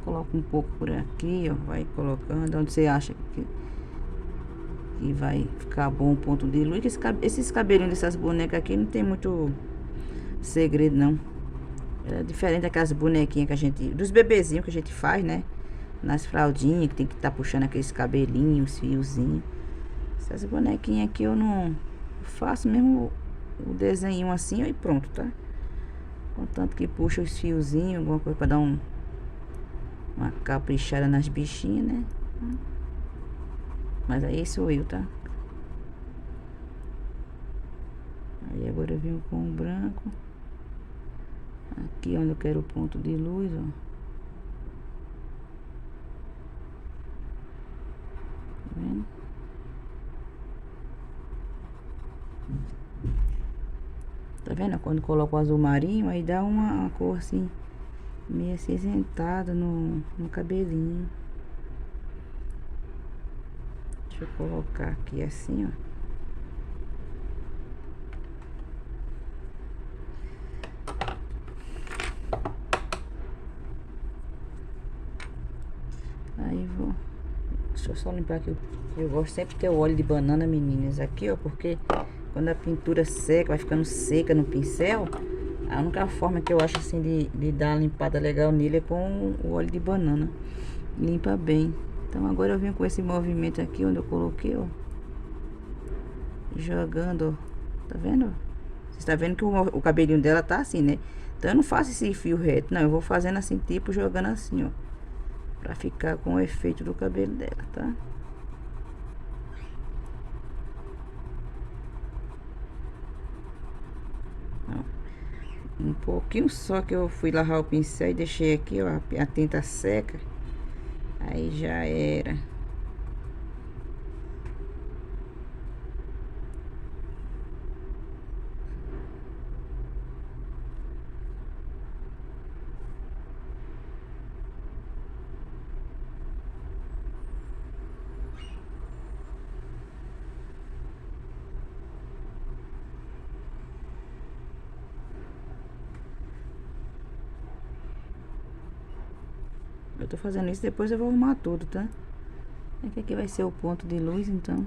Coloca um pouco por aqui, ó. Vai colocando onde você acha que vai ficar bom o ponto de luz. Esses cabelinhos dessas bonecas aqui não tem muito segredo, não. É diferente daquelas bonequinhas que a gente... Dos bebezinhos que a gente faz, né? Nas fraldinhas, que tem que estar puxando aqueles cabelinhos, fiozinhos. Essas bonequinhas aqui eu não... Eu faço mesmo o desenho assim, ó, e pronto, tá? Contanto que puxa os fiozinhos, alguma coisa pra dar uma caprichada nas bichinhas, né? Mas aí sou eu, tá? Aí agora eu venho com o branco. Aqui onde eu quero o ponto de luz, ó. Tá vendo? Tá vendo? Quando coloco o azul marinho, aí dá uma cor assim, meio acinzentada no cabelinho. Deixa eu colocar aqui assim, ó. Aí vou... Deixa eu só limpar aqui. Eu gosto sempre de ter o óleo de banana, meninas, aqui, ó, porque quando a pintura seca, vai ficando seca no pincel, a única forma que eu acho assim de dar uma limpada legal nele é com o óleo de banana. Limpa bem. Então agora eu venho com esse movimento aqui onde eu coloquei, ó. Jogando, ó. Tá vendo? Você tá vendo que o cabelinho dela tá assim, né? Então eu não faço esse fio reto, não. Eu vou fazendo assim, tipo, jogando assim, ó. Pra ficar com o efeito do cabelo dela, tá? Ó, um pouquinho só que eu fui lavar o pincel e deixei aqui, ó, a tinta seca. Aí já era. Eu tô fazendo isso, depois eu vou arrumar tudo, tá? Aqui vai ser o ponto de luz, então.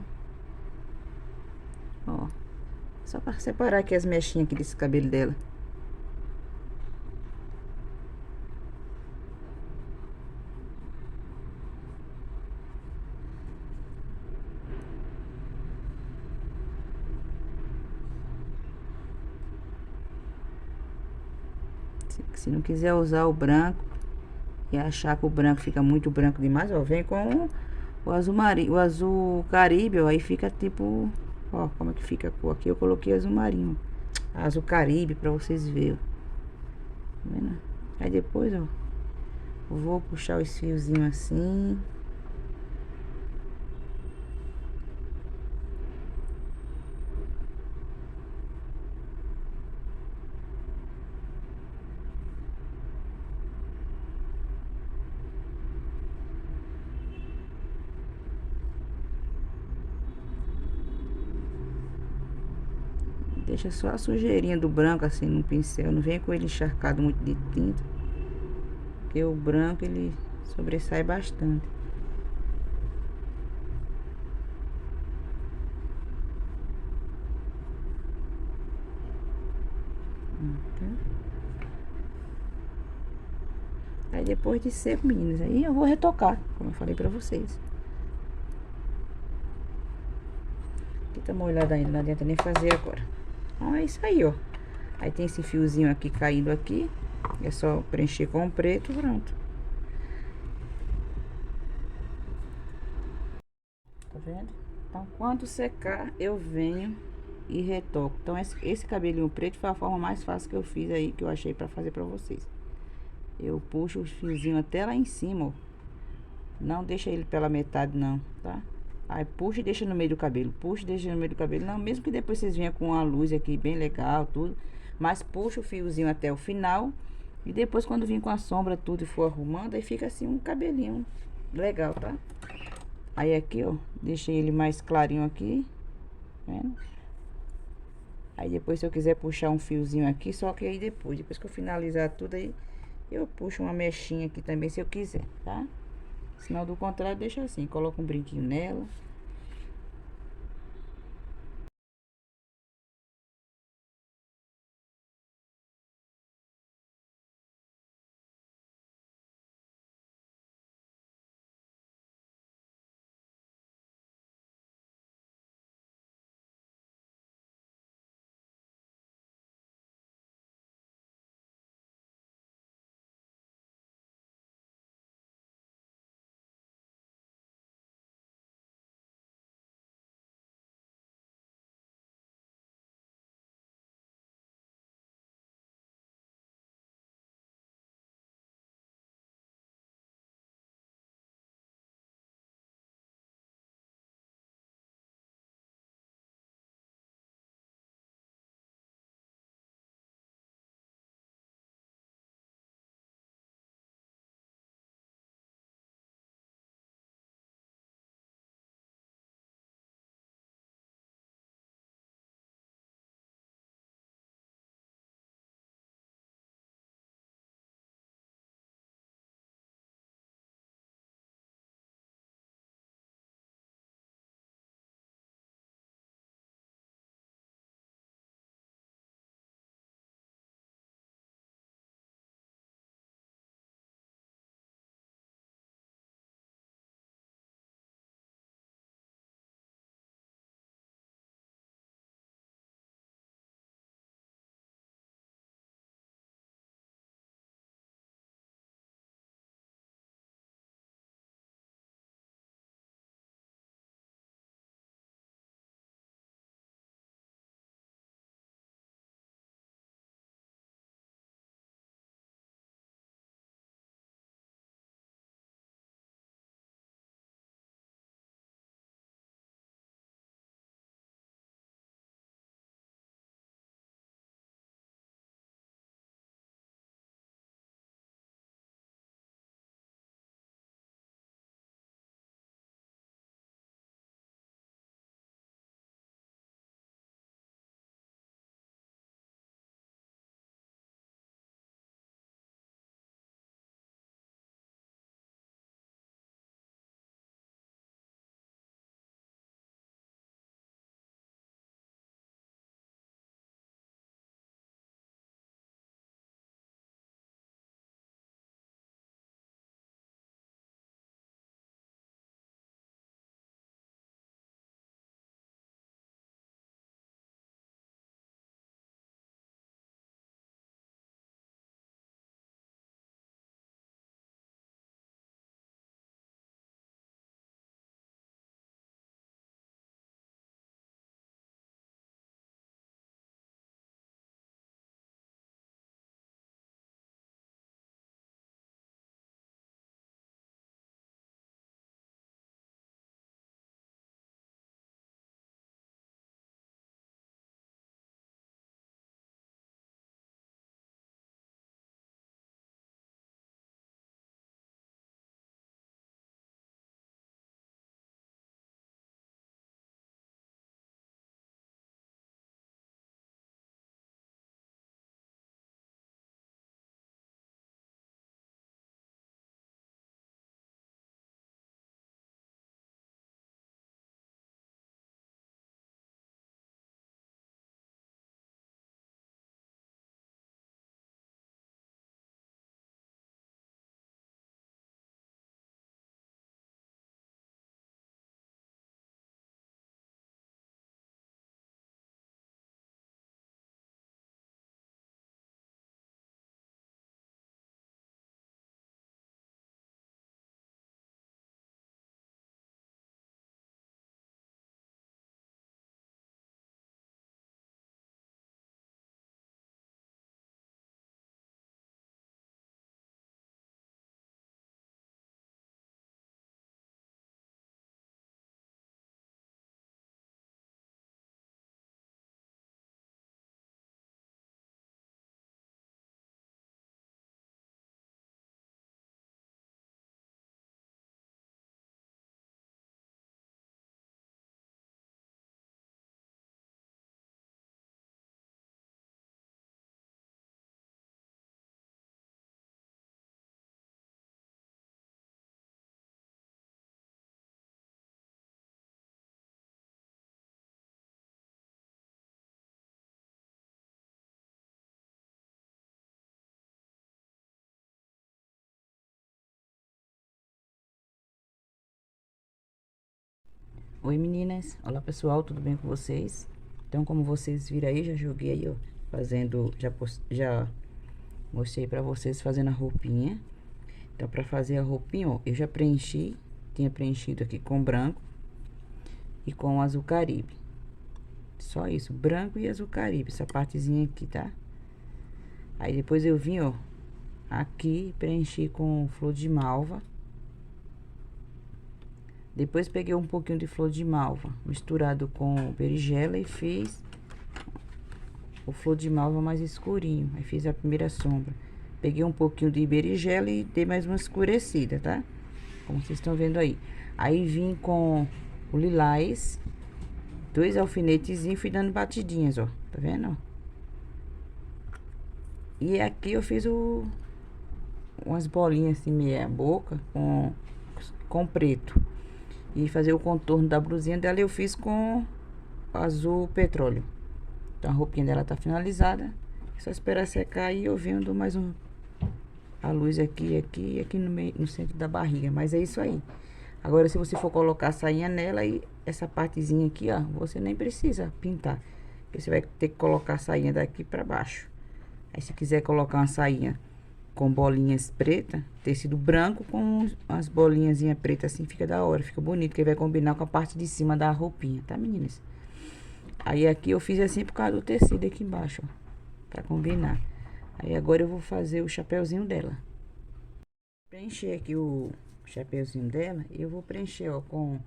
Ó. Só pra separar aqui as mechinhas aqui desse cabelo dela. Se não quiser usar o branco e achar que o branco fica muito branco demais, ó, vem com o azul marinho, o azul caribe, ó, aí fica tipo, ó, como é que fica a cor aqui. Eu coloquei azul marinho, azul caribe, pra vocês verem. Tá vendo? Aí depois, ó, eu vou puxar os fiozinhos assim. Deixa só a sujeirinha do branco assim no pincel. Não vem com ele encharcado muito de tinta, porque o branco ele sobressai bastante. Aí depois de seco, meninas, aí eu vou retocar, como eu falei pra vocês. Aqui tá molhado ainda, não adianta nem fazer agora. Então é isso aí, ó. Aí tem esse fiozinho aqui caído aqui. É só preencher com o preto, pronto. Tá vendo? Então quando secar, eu venho e retoco. Então esse cabelinho preto foi a forma mais fácil que eu fiz aí, que eu achei pra fazer pra vocês. Eu puxo os fiozinhos até lá em cima, ó. Não deixa ele pela metade não, tá? Aí puxa e deixa no meio do cabelo. Puxa e deixa no meio do cabelo. Não, mesmo que depois vocês venham com a luz aqui bem legal, tudo. Mas puxa o fiozinho até o final. E depois quando vir com a sombra tudo e for arrumando, aí fica assim um cabelinho legal, tá? Aí aqui, ó, deixei ele mais clarinho aqui, vendo? Aí depois se eu quiser puxar um fiozinho aqui, só que aí depois que eu finalizar tudo aí, eu puxo uma mechinha aqui também se eu quiser, tá? Senão do contrário, deixa assim, coloca um brinquinho nela. Oi meninas, olá pessoal, tudo bem com vocês? Então como vocês viram aí, já joguei aí, ó, fazendo, já mostrei pra vocês fazendo a roupinha. Então pra fazer a roupinha, ó, eu já tinha preenchido aqui com branco e com azul caribe. Só isso, branco e azul caribe, essa partezinha aqui, tá? Aí depois eu vim, ó, aqui preenchi com flor de malva. Depois peguei um pouquinho de flor de malva misturado com berinjela e fiz o flor de malva mais escurinho. Aí fiz a primeira sombra. Peguei um pouquinho de berinjela e dei mais uma escurecida, tá? Como vocês estão vendo aí. Aí vim com o lilás, 2 alfinetezinhos, fui dando batidinhas, ó. Tá vendo, ó? E aqui eu fiz umas bolinhas assim, meia boca, com preto. E fazer o contorno da blusinha dela eu fiz com azul petróleo. Então a roupinha dela tá finalizada. É só esperar secar e eu vendo mais a luz aqui e aqui no meio, no centro da barriga. Mas é isso aí. Agora se você for colocar a sainha nela, e essa partezinha aqui, ó, você nem precisa pintar. Porque você vai ter que colocar a sainha daqui pra baixo. Aí se quiser colocar uma sainha com bolinhas preta, tecido branco com as bolinhas pretas assim, fica da hora, fica bonito, que vai combinar com a parte de cima da roupinha, tá meninas? Aí aqui eu fiz assim por causa do tecido aqui embaixo, ó, pra combinar. Aí agora eu vou fazer o chapeuzinho dela. Preencher aqui o chapeuzinho dela, e eu vou preencher, ó, com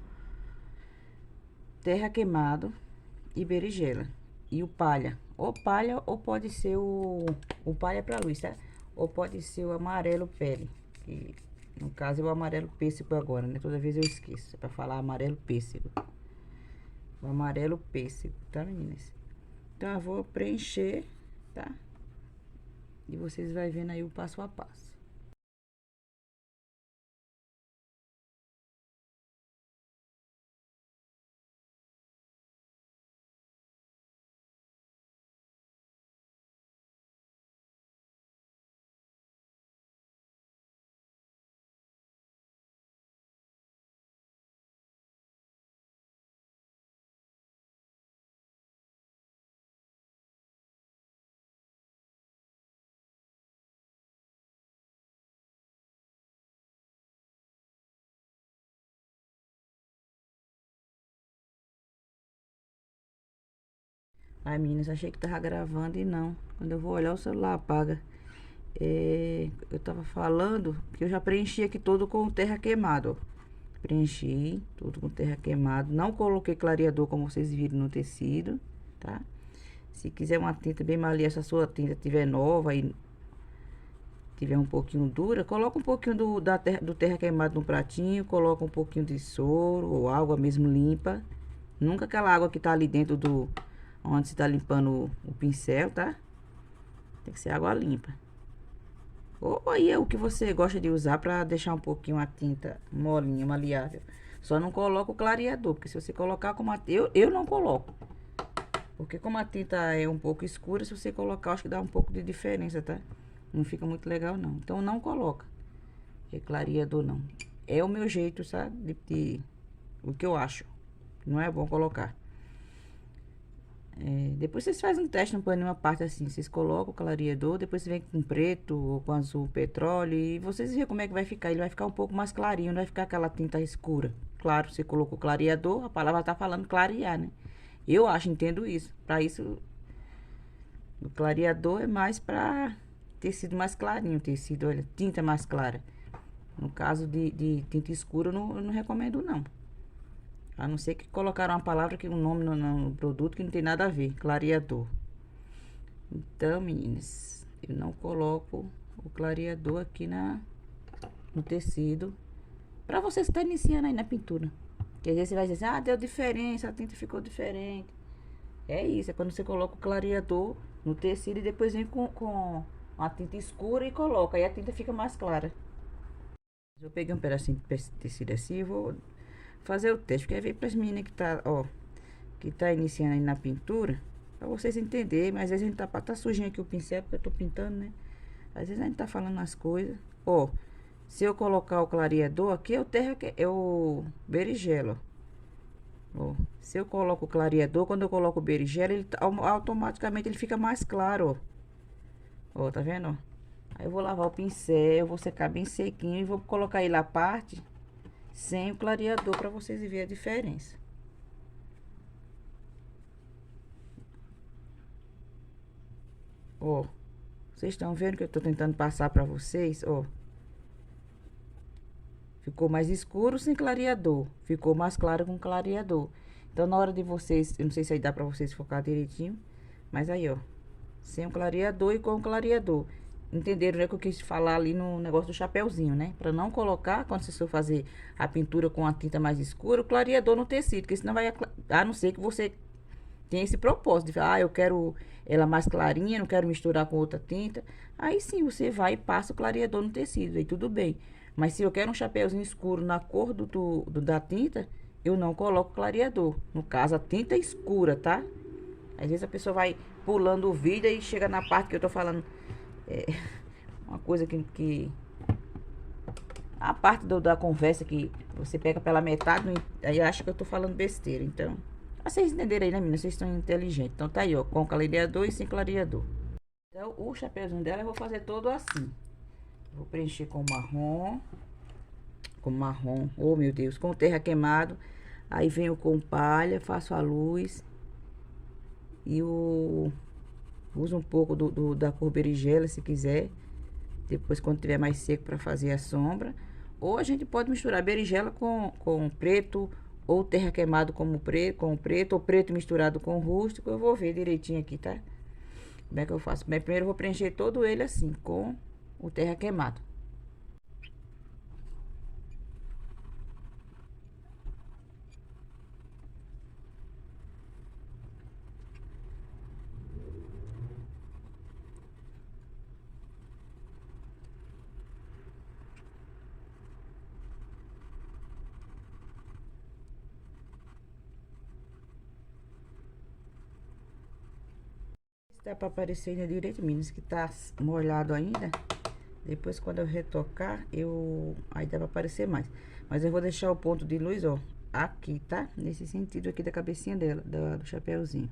terra queimado e berinjela. E o palha, ou pode ser o palha pra luz, tá? Ou pode ser o amarelo pele, que no caso é o amarelo pêssego agora, né? Toda vez eu esqueço, é pra falar amarelo pêssego. O amarelo pêssego, tá, meninas? Então, eu vou preencher, tá? E vocês vai vendo aí o passo a passo. Ai, meninas, achei que tava gravando e não. Quando eu vou olhar, o celular apaga. Eu tava falando que eu já preenchi aqui todo com terra queimada, ó. Preenchi tudo com terra queimada. Não coloquei clareador, como vocês viram no tecido, tá? Se quiser uma tinta bem malia, se a sua tinta tiver nova e tiver um pouquinho dura, coloca um pouquinho do terra queimado no pratinho, coloca um pouquinho de soro ou água mesmo limpa. Nunca aquela água que tá ali dentro onde você tá limpando o pincel, tá? Tem que ser água limpa. Ou aí é o que você gosta de usar pra deixar um pouquinho a tinta molinha, maleável. Só não coloca o clareador, porque se você colocar como eu não coloco. Porque como a tinta é um pouco escura, se você colocar, acho que dá um pouco de diferença, tá? Não fica muito legal, não. Então, não coloca clareador, não. É o meu jeito, sabe? O que eu acho. Não é bom colocar. Depois vocês fazem um teste no pano, uma parte assim. Vocês colocam o clareador, depois você vem com preto ou com azul petróleo. E vocês veem como é que vai ficar. Ele vai ficar um pouco mais clarinho, não vai ficar aquela tinta escura. Claro, você colocou clareador, a palavra tá falando clarear, né? Eu acho, entendo isso. Pra isso, o clareador é mais pra tecido mais clarinho, tecido, olha, tinta mais clara. No caso de tinta escura, eu não recomendo, não. A não ser que colocaram uma palavra, que um nome no produto que não tem nada a ver, clareador. Então, meninas, eu não coloco o clareador aqui no tecido. Pra vocês que estão iniciando aí na pintura. Porque às vezes você vai dizer, ah, deu diferença, a tinta ficou diferente. É isso, é quando você coloca o clareador no tecido e depois vem com a tinta escura e coloca. Aí a tinta fica mais clara. Eu peguei um pedacinho de tecido assim e vou fazer o teste. Porque aí vem pras meninas que tá, ó, que tá iniciando aí na pintura. Pra vocês entenderem, mas às vezes a gente tá sujinho aqui o pincel, porque eu tô pintando, né? Às vezes a gente tá falando as coisas. Ó, se eu colocar o clareador aqui, é o berinjela, ó. Ó, se eu coloco o clareador, quando eu coloco o berinjela, ele automaticamente ele fica mais claro, ó. Ó, tá vendo, ó? Aí eu vou lavar o pincel, vou secar bem sequinho e vou colocar ele à parte sem o clareador pra vocês verem a diferença. Ó, vocês estão vendo que eu tô tentando passar pra vocês, ó. Ficou mais escuro sem clareador, ficou mais claro com clareador. Então, na hora de vocês, eu não sei se aí dá pra vocês focar direitinho, mas aí, ó, sem o clareador e com o clareador. Entenderam, né, que eu quis falar ali no negócio do chapéuzinho, né? Pra não colocar, quando vocês for fazer a pintura com a tinta mais escura, o clareador no tecido, porque senão vai, a não ser que você tem esse propósito de falar, ah, eu quero ela mais clarinha, não quero misturar com outra tinta. Aí sim, você vai e passa o clareador no tecido, aí tudo bem. Mas se eu quero um chapéuzinho escuro na cor da tinta, eu não coloco clareador. No caso, a tinta é escura, tá? Às vezes a pessoa vai pulando o vídeo e chega na parte que eu tô falando. É, uma coisa que a parte da conversa que você pega pela metade, aí acha que eu tô falando besteira. Então, vocês entenderam aí, né, menina? Vocês estão inteligentes. Então tá aí, ó, com clareador e sem clareador. Então, o chapéuzinho dela eu vou fazer todo assim. Vou preencher com marrom. Com marrom, oh meu Deus, com terra queimado. Aí venho com palha, faço a luz. E uso um pouco da cor berinjela, se quiser. Depois, quando tiver mais seco, para fazer a sombra. Ou a gente pode misturar berinjela com preto, ou terra queimado com preto, ou preto misturado com rústico. Eu vou ver direitinho aqui, tá? Como é que eu faço? Mas primeiro eu vou preencher todo ele assim, com o terra queimado. Dá pra aparecer ainda direito, meninas, que tá molhado ainda. Depois, quando eu retocar, aí dá pra aparecer mais. Mas eu vou deixar o ponto de luz, ó, aqui, tá? Nesse sentido aqui da cabecinha dela, do chapéuzinho.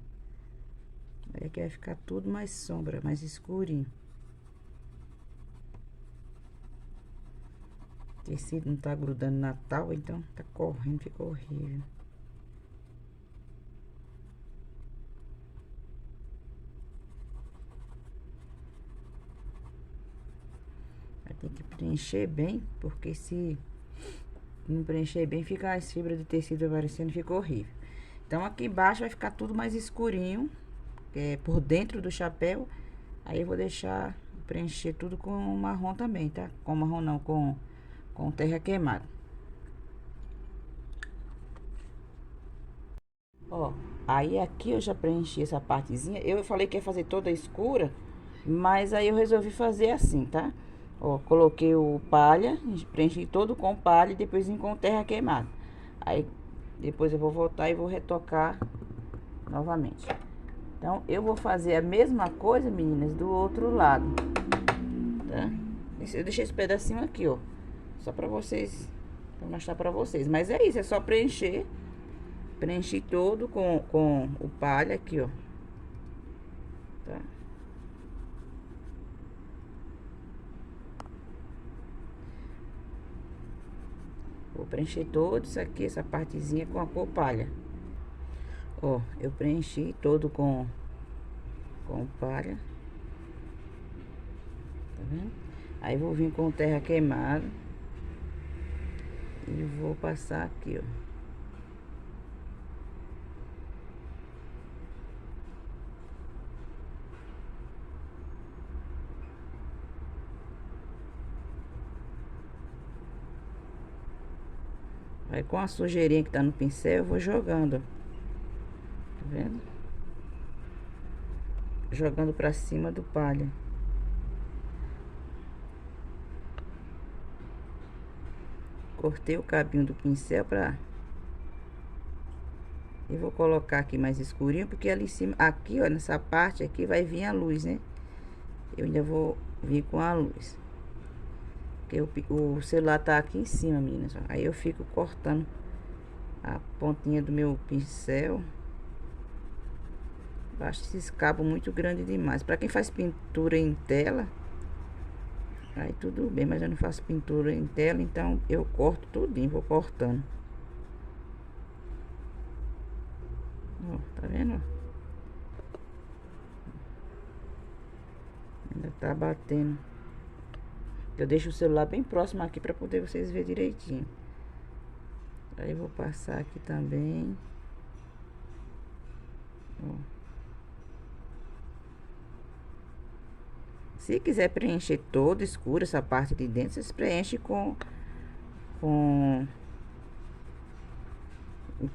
Aí aqui vai ficar tudo mais sombra, mais escurinho. O tecido não tá grudando na tábua, então tá correndo, ficou horrível. Aí tem que preencher bem, porque se não preencher bem, fica as fibras de tecido aparecendo, fica horrível. Então, aqui embaixo vai ficar tudo mais escurinho, que é por dentro do chapéu. Aí eu vou deixar preencher tudo com marrom também, tá? Com marrom não, com terra queimada. Ó, aí aqui eu já preenchi essa partezinha. Eu falei que ia fazer toda escura, mas aí eu resolvi fazer assim, tá? Ó, coloquei o palha, preenchi todo com palha e depois vim com terra queimada. Aí depois eu vou voltar e vou retocar novamente. Então, eu vou fazer a mesma coisa, meninas, do outro lado, tá? Eu deixei esse pedacinho aqui, ó, só pra vocês, pra mostrar pra vocês. Mas é isso, é só preencher. Preenchi todo com o palha aqui, ó, tá? Vou preencher todo isso aqui, essa partezinha com a cor palha. Ó, eu preenchi todo com palha. Tá vendo? Aí vou vir com terra queimada. E vou passar aqui, ó. Aí com a sujeirinha que tá no pincel, eu vou jogando, ó. Tá vendo? Jogando pra cima do palha. Cortei o cabinho do pincel e vou colocar aqui mais escurinho, porque ali em cima, aqui, ó, nessa parte aqui vai vir a luz, né? Eu ainda vou vir com a luz. Porque o celular tá aqui em cima, meninas, ó. Aí eu fico cortando a pontinha do meu pincel. Eu acho esses cabos muito grande demais. Pra quem faz pintura em tela, aí tudo bem, mas eu não faço pintura em tela, então eu corto tudinho, vou cortando. Ó, tá vendo? Ainda tá batendo. Eu deixo o celular bem próximo aqui pra poder vocês verem direitinho. Aí eu vou passar aqui também. Ó. Se quiser preencher toda escura essa parte de dentro, vocês preenchem com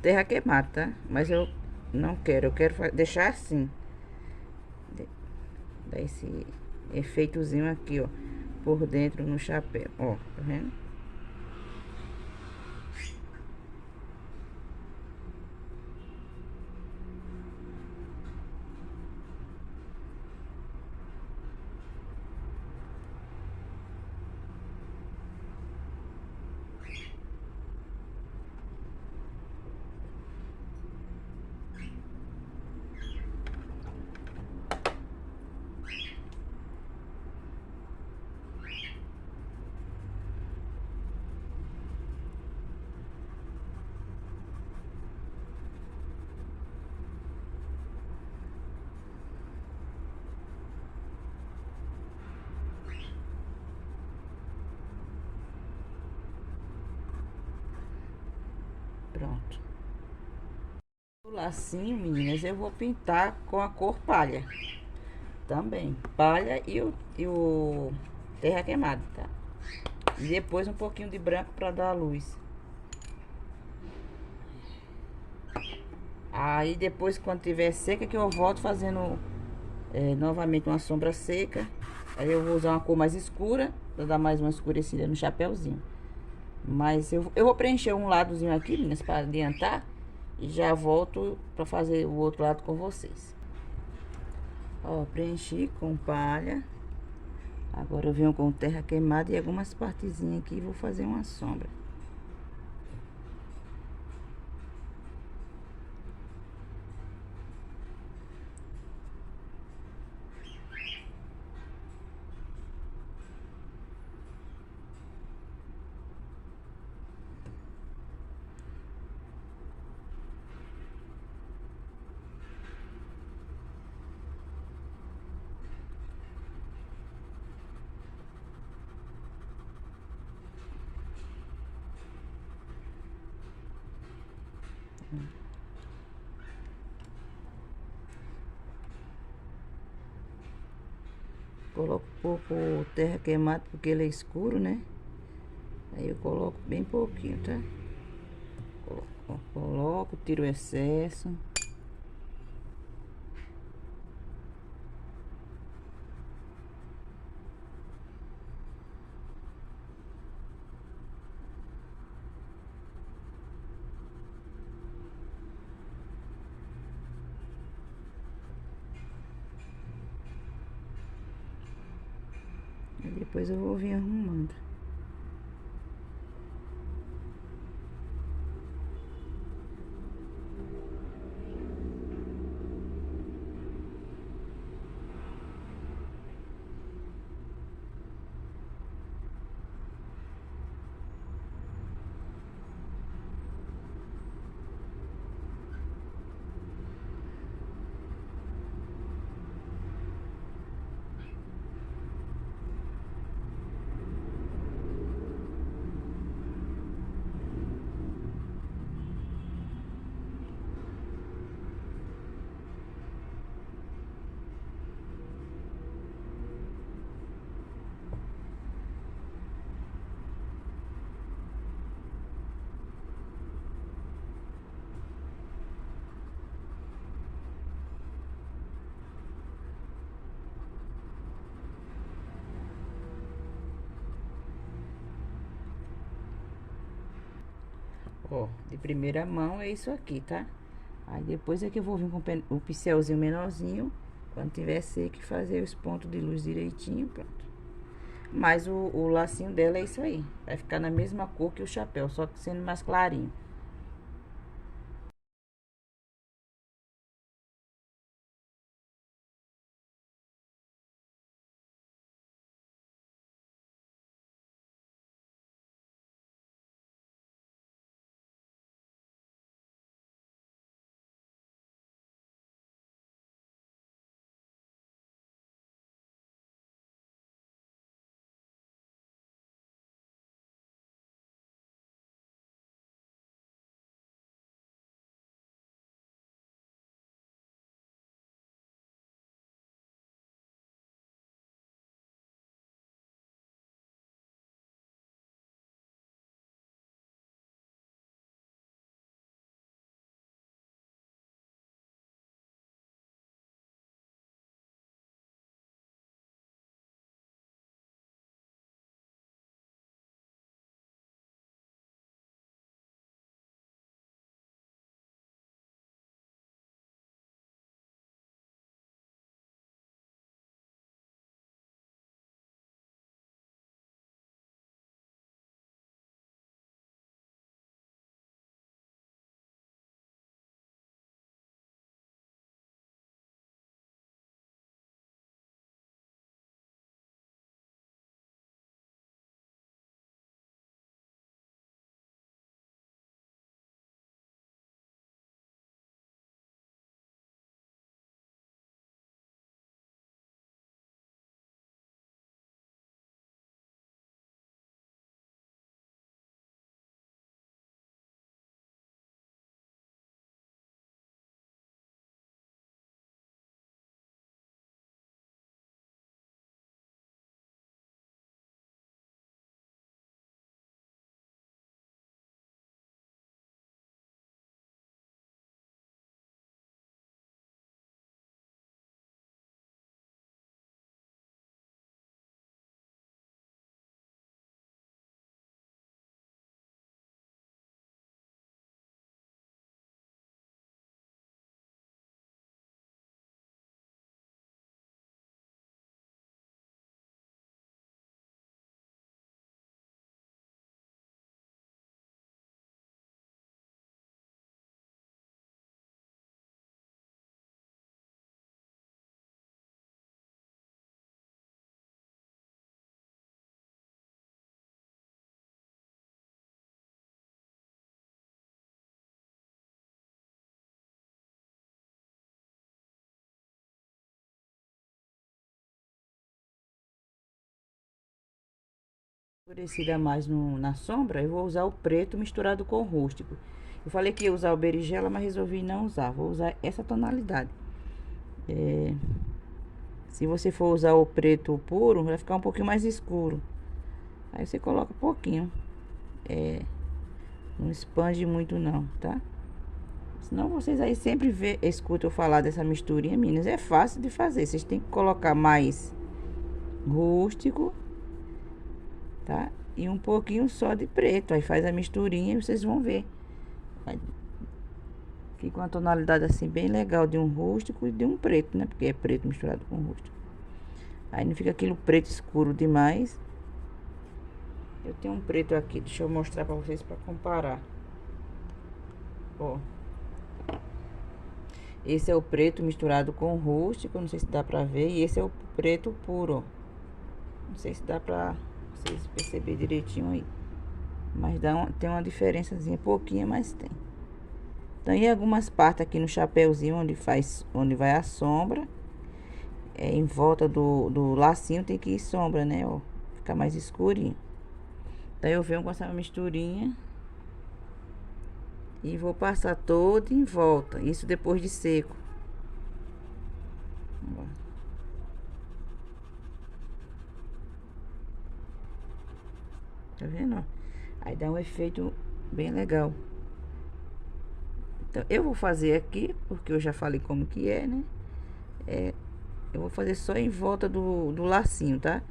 terra queimada, tá? Mas eu não quero, eu quero deixar assim. Dar esse efeitozinho aqui, ó, por dentro no chapéu, ó, tá vendo? Pronto. O lacinho, meninas, eu vou pintar com a cor palha. Também, palha e o terra queimada, tá? E depois um pouquinho de branco pra dar a luz. Aí depois, quando tiver seca, que eu volto fazendo novamente uma sombra seca. Aí eu vou usar uma cor mais escura, pra dar mais uma escurecida no chapéuzinho. Mas eu vou preencher um ladozinho aqui, meninas, pra adiantar. E já volto pra fazer o outro lado com vocês. Ó, preenchi com palha. Agora eu venho com terra queimada e algumas partezinhas aqui e vou fazer uma sombra. Coloco um pouco terra queimada porque ele é escuro, né? Aí eu coloco bem pouquinho, tá? Coloco, tiro o excesso. E depois eu vou vir arrumando. Ó, de primeira mão é isso aqui, tá? Aí depois é que eu vou vir com o pincelzinho menorzinho, quando tiver seco, e fazer os pontos de luz direitinho, pronto. Mas o lacinho dela é isso aí. Vai ficar na mesma cor que o chapéu, só que sendo mais clarinho. escurecida mais na sombra, eu vou usar o preto misturado com o rústico. Eu falei que ia usar o berinjela, mas resolvi não usar. Vou usar essa tonalidade. Se você for usar o preto puro, vai ficar um pouquinho mais escuro. Aí você coloca um pouquinho. Não expande muito não, tá? Senão vocês aí sempre escutam eu falar dessa misturinha, meninas. É fácil de fazer. Vocês têm que colocar mais rústico, tá? E um pouquinho só de preto. Aí faz a misturinha e vocês vão ver. Fica uma tonalidade assim bem legal de um rústico e de um preto, né? Porque é preto misturado com rústico. Aí não fica aquilo preto escuro demais. Eu tenho um preto aqui, deixa eu mostrar pra vocês pra comparar. Ó. Esse é o preto misturado com rústico, não sei se dá pra ver. E esse é o preto puro, ó. Não sei se dá pra vocês perceberem direitinho aí. Mas tem uma diferençazinha, pouquinha, mas tem. Então, em algumas partes aqui no chapéuzinho, onde vai a sombra, em volta do lacinho tem que ir sombra, né, ó. Fica mais escurinho. Então, eu venho com essa misturinha e vou passar todo em volta. Isso depois de seco. Ó. Tá vendo, ó? Aí dá um efeito bem legal. Então, eu vou fazer aqui, porque eu já falei como que é, né? Eu vou fazer só em volta do lacinho, tá?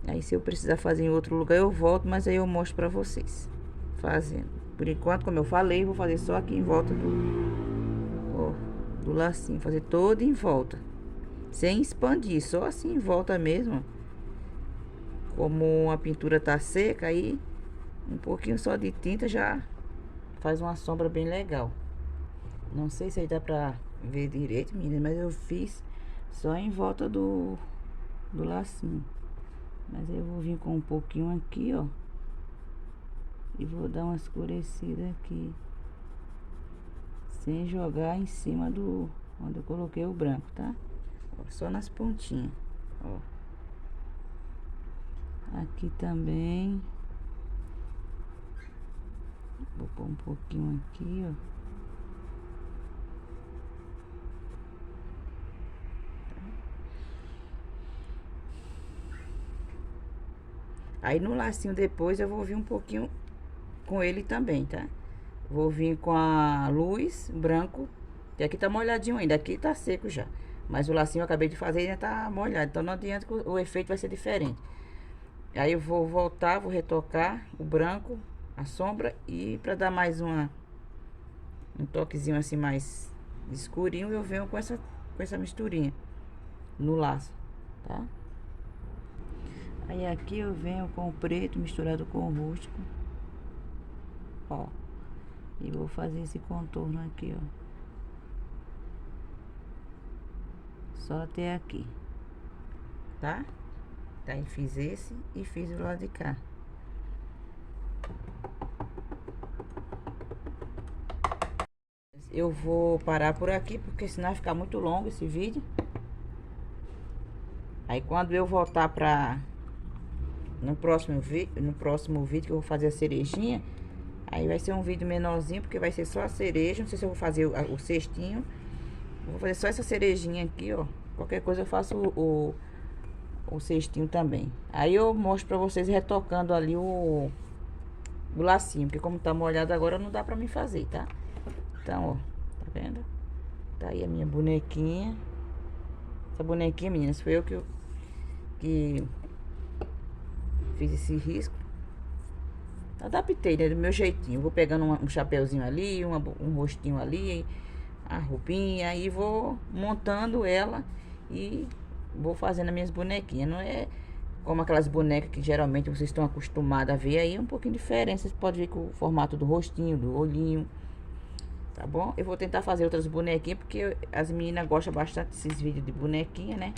Aí, se eu precisar fazer em outro lugar, eu volto, mas aí eu mostro pra vocês fazendo. Por enquanto, como eu falei, vou fazer só aqui em volta do lacinho. Fazer todo em volta. Sem expandir, só assim em volta mesmo. Como a pintura tá seca, aí um pouquinho só de tinta já faz uma sombra bem legal. Não sei se aí dá pra ver direito, menina, mas eu fiz só em volta do lacinho. Mas eu vou vir com um pouquinho aqui, ó. E vou dar uma escurecida aqui. Sem jogar em cima do onde eu coloquei o branco, tá? Ó, só nas pontinhas, ó. Aqui também. Vou pôr um pouquinho aqui, ó. Aí no lacinho depois eu vou vir um pouquinho com ele também, tá? Vou vir com a luz branco. E aqui tá molhadinho ainda, aqui tá seco já. Mas o lacinho eu acabei de fazer e ainda tá molhado. Então não adianta que o efeito vai ser diferente. Aí eu vou voltar, vou retocar o branco, a sombra. E pra dar mais um toquezinho assim mais escurinho, eu venho com essa misturinha no laço, tá? Aí aqui eu venho com o preto misturado com o rústico. Ó. E vou fazer esse contorno aqui, ó. Só até aqui. Tá? Aí fiz esse e fiz o lado de cá. Eu vou parar por aqui, porque senão vai ficar muito longo esse vídeo. Aí quando eu voltar no próximo vídeo que eu vou fazer a cerejinha, aí vai ser um vídeo menorzinho, porque vai ser só a cereja. Não sei se eu vou fazer o cestinho. Vou fazer só essa cerejinha aqui, ó. Qualquer coisa eu faço o cestinho também. Aí eu mostro pra vocês retocando ali o lacinho, porque como tá molhado agora não dá pra mim fazer, tá? Então, ó, tá vendo? Tá aí a minha bonequinha. Essa bonequinha, meninas, foi eu que fiz esse risco. Adaptei, né, do meu jeitinho. Vou pegando um chapeuzinho ali, um rostinho ali, a roupinha, e vou montando ela e vou fazendo as minhas bonequinhas. Não é como aquelas bonecas que geralmente vocês estão acostumados a ver. Aí é um pouquinho diferente. Vocês podem ver com o formato do rostinho, do olhinho. Tá bom? Eu vou tentar fazer outras bonequinhas, porque as meninas gostam bastante desses vídeos de bonequinha, né?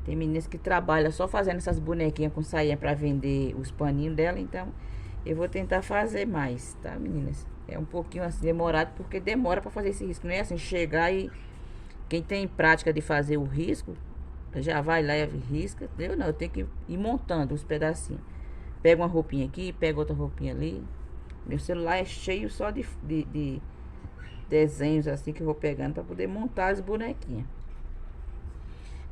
Tem meninas que trabalham só fazendo essas bonequinhas com sainha pra vender os paninhos dela. Então, eu vou tentar fazer mais, tá, meninas? É um pouquinho assim demorado, porque demora pra fazer esse risco. Não é assim, chegar e... Quem tem prática de fazer o risco, Já vai lá e risca. Eu não, eu tenho que ir montando os pedacinhos. Pega uma roupinha aqui, pega outra roupinha ali. Meu celular é cheio só de desenhos assim que eu vou pegando para poder montar as bonequinhas.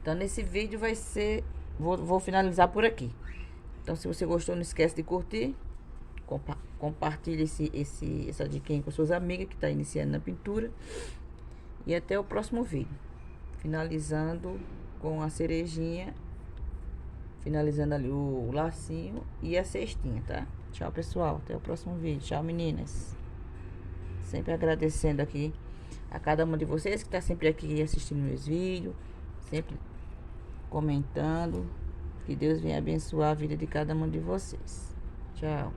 Então nesse vídeo vai ser, vou finalizar por aqui. Então se você gostou, não esquece de curtir, compartilhe essa dica com suas amigas que está iniciando na pintura. E até o próximo vídeo. Finalizando com a cerejinha, finalizando ali o lacinho e a cestinha, tá? Tchau, pessoal, até o próximo vídeo. Tchau, meninas. Sempre agradecendo aqui a cada uma de vocês que está sempre aqui assistindo meus vídeos, sempre comentando. Que Deus venha abençoar a vida de cada um de vocês. Tchau.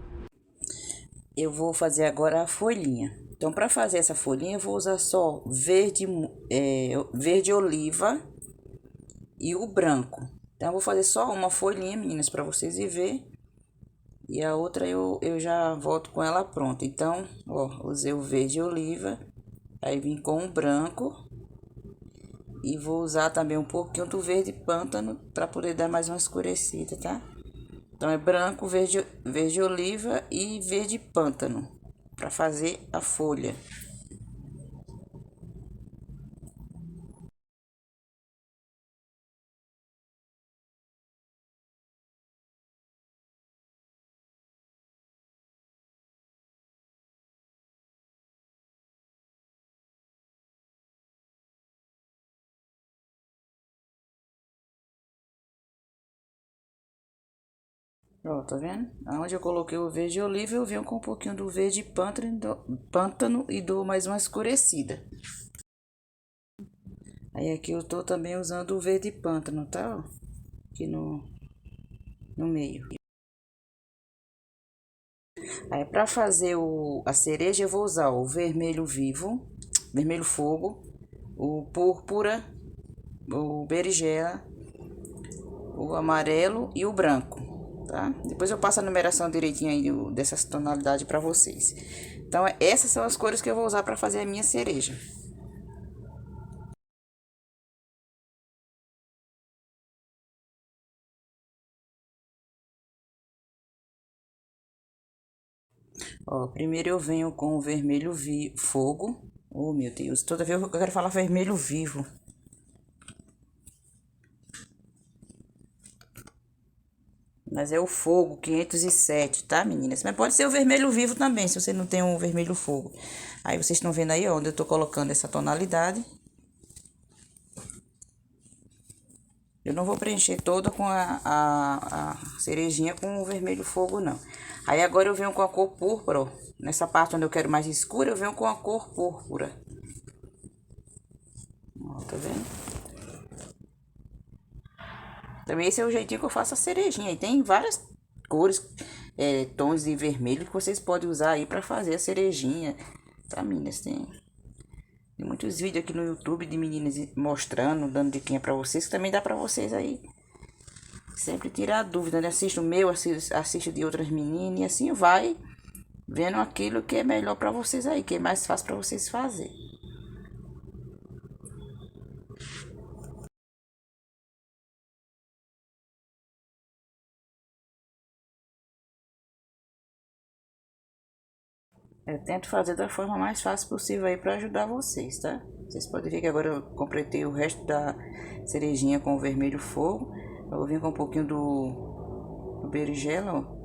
Eu vou fazer agora a folhinha. Então, para fazer essa folhinha, eu vou usar só verde oliva e o branco. Então, eu vou fazer só uma folhinha, meninas, para vocês verem. E a outra eu já volto com ela pronta. Então, ó, usei o verde oliva, aí vim com o branco. E vou usar também um pouquinho do verde pântano para poder dar mais uma escurecida, tá? Então é branco, verde oliva e verde pântano para fazer a folha. Ó, tá vendo? Onde eu coloquei o verde oliva, eu venho com um pouquinho do verde pântano e dou mais uma escurecida. Aí aqui eu tô também usando o verde pântano, tá? Ó, aqui no meio. Aí para fazer a cereja eu vou usar o vermelho vivo, vermelho fogo, o púrpura, o berinjela, o amarelo e o branco, tá? Depois eu passo a numeração direitinho aí dessas tonalidades para vocês. Então, essas são as cores que eu vou usar para fazer a minha cereja. Ó, primeiro eu venho com o vermelho fogo. Oh, meu Deus, toda vez eu quero falar vermelho vivo. Mas é o fogo 507, tá, meninas? Mas pode ser o vermelho vivo também, se você não tem um vermelho fogo. Aí vocês estão vendo aí onde eu tô colocando essa tonalidade. Eu não vou preencher toda com a cerejinha com o vermelho fogo, não. Aí agora eu venho com a cor púrpura, ó. Nessa parte onde eu quero mais escura, eu venho com a cor púrpura. Ó, tá vendo? Também esse é o jeitinho que eu faço a cerejinha. E tem várias cores, tons de vermelho que vocês podem usar aí pra fazer a cerejinha. Tá, meninas? Tem muitos vídeos aqui no YouTube de meninas mostrando, dando diquinha pra vocês, que também dá pra vocês aí sempre tirar dúvida, né? Assiste o meu, assiste de outras meninas, e assim vai vendo aquilo que é melhor pra vocês aí, que é mais fácil pra vocês fazer. Eu tento fazer da forma mais fácil possível aí pra ajudar vocês, tá? Vocês podem ver que agora eu completei o resto da cerejinha com o vermelho fogo. Eu vou vir com um pouquinho do berinjela, ó.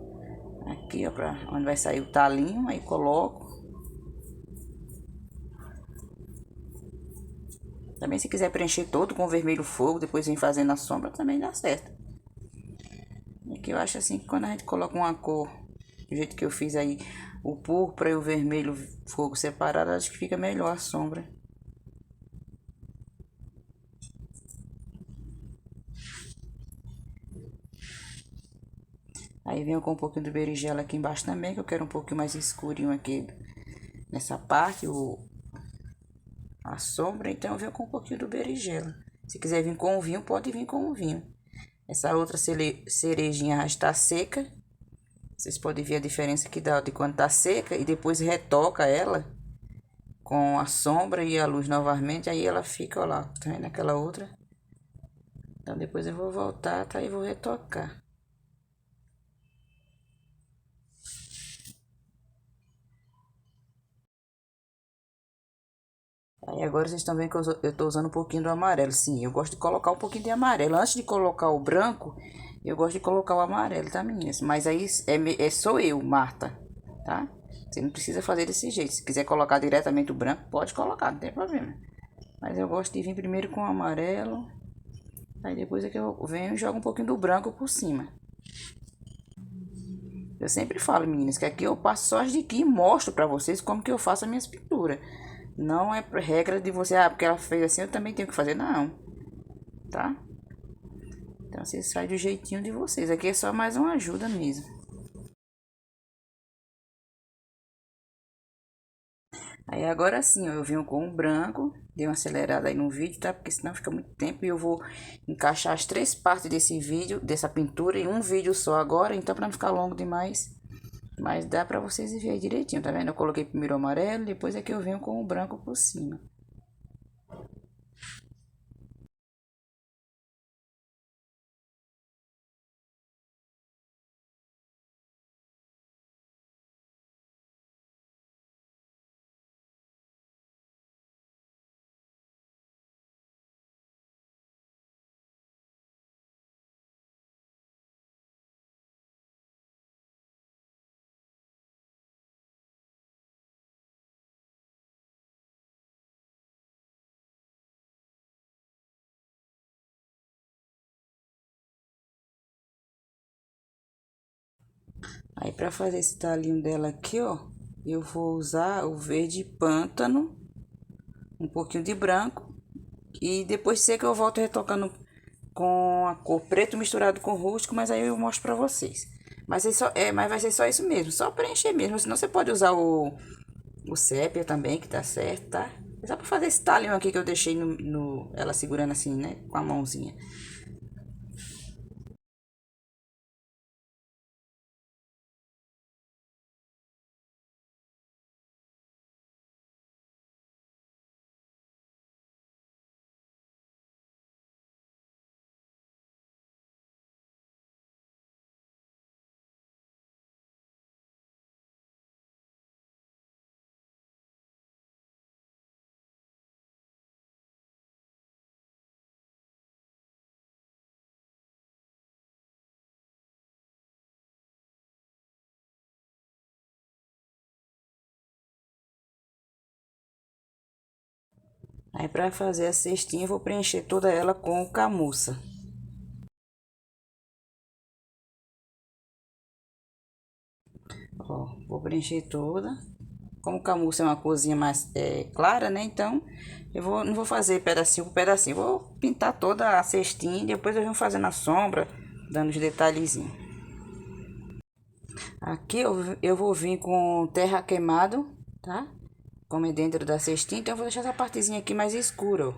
Aqui, ó, pra onde vai sair o talinho, aí coloco. Também se quiser preencher todo com vermelho fogo, depois vem fazendo a sombra, também dá certo. Aqui eu acho assim que quando a gente coloca uma cor, do jeito que eu fiz aí, o púrpura e o vermelho fogo separado, acho que fica melhor a sombra. Aí venho com um pouquinho do berinjela aqui embaixo também, que eu quero um pouquinho mais escurinho aqui nessa parte, a sombra. Então eu venho com um pouquinho do berinjela. Se quiser vir com o vinho, pode vir com o vinho. Essa outra cerejinha já está seca. Vocês podem ver a diferença que dá de quando tá seca e depois retoca ela com a sombra e a luz novamente. Aí ela fica, ó lá, tá vendo aquela outra? Então depois eu vou voltar, tá? E vou retocar. Aí agora vocês estão vendo que eu tô usando um pouquinho do amarelo. Sim, eu gosto de colocar um pouquinho de amarelo. Antes de colocar o branco, eu gosto de colocar o amarelo, tá, meninas? Mas aí sou eu, Marta, tá? Você não precisa fazer desse jeito. Se quiser colocar diretamente o branco, pode colocar, não tem problema. Mas eu gosto de vir primeiro com o amarelo. Aí depois é que eu venho e jogo um pouquinho do branco por cima. Eu sempre falo, meninas, que aqui eu passo só as dicas e mostro pra vocês como que eu faço as minhas pinturas. Não é regra de você, porque ela fez assim, eu também tenho que fazer, não, tá? Então vocês fazem do jeitinho de vocês. Aqui é só mais uma ajuda mesmo. Aí agora sim, ó, eu venho com o branco, dei uma acelerada aí no vídeo, tá? Porque senão fica muito tempo e eu vou encaixar as três partes desse vídeo, dessa pintura em um vídeo só agora, então pra não ficar longo demais. Mas dá pra vocês verem direitinho, tá vendo? Eu coloquei primeiro o amarelo, depois é que eu venho com o branco por cima. Aí pra fazer esse talinho dela aqui, ó, eu vou usar o verde pântano, um pouquinho de branco. E depois seca eu volto retocando com a cor preto misturado com rústico, mas aí eu mostro pra vocês. Mas vai ser só isso mesmo, só preencher mesmo. Senão você pode usar o sépia também, que tá certo, tá? É só pra fazer esse talinho aqui que eu deixei ela segurando assim, né? Com a mãozinha. Aí pra fazer a cestinha eu vou preencher toda ela com camurça. Ó, vou preencher toda. Como o camurça é uma corzinha mais clara, né? Então, não vou fazer pedacinho por pedacinho. Vou pintar toda a cestinha e depois eu venho fazendo a sombra, dando os detalhezinhos. Aqui eu vou vir com terra queimado, tá? Como é dentro da cestinha, então eu vou deixar essa partezinha aqui mais escura, ó.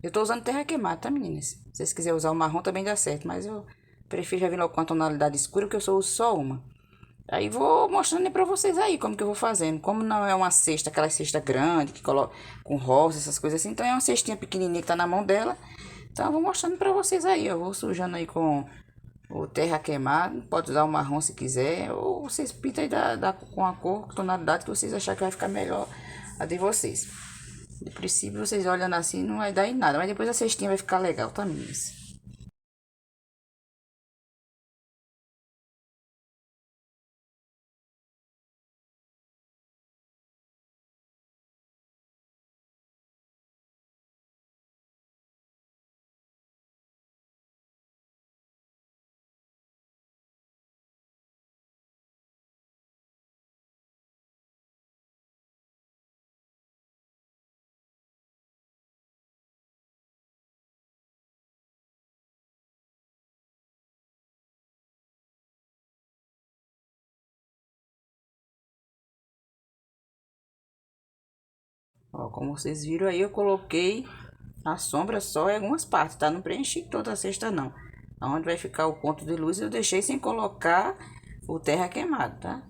Eu tô usando terra queimada, tá, meninas? Se vocês quiserem usar o marrom também dá certo, mas eu prefiro já vir logo com a tonalidade escura, porque eu só uso só uma. Aí vou mostrando pra vocês aí como que eu vou fazendo. Como não é uma cesta, aquela cesta grande que coloca com rosa, essas coisas assim. Então é uma cestinha pequenininha que tá na mão dela. Então eu vou mostrando pra vocês aí. Eu vou sujando aí com o terra queimado. Pode usar o marrom se quiser. Ou vocês pintam aí com a cor, tonalidade que vocês acharem que vai ficar melhor a de vocês. De princípio vocês olhando assim não vai dar em nada. Mas depois a cestinha vai ficar legal, tá, meninas? Ó, como vocês viram aí, eu coloquei a sombra só em algumas partes, tá? Não preenchi toda a cesta, não. Onde vai ficar o ponto de luz, eu deixei sem colocar o terra queimado, tá?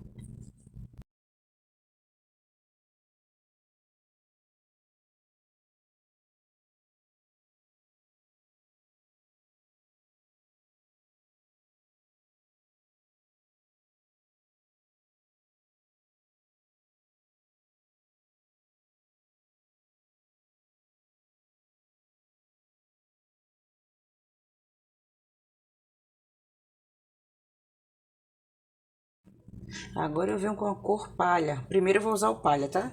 Agora eu venho com a cor palha. Primeiro eu vou usar o palha, tá?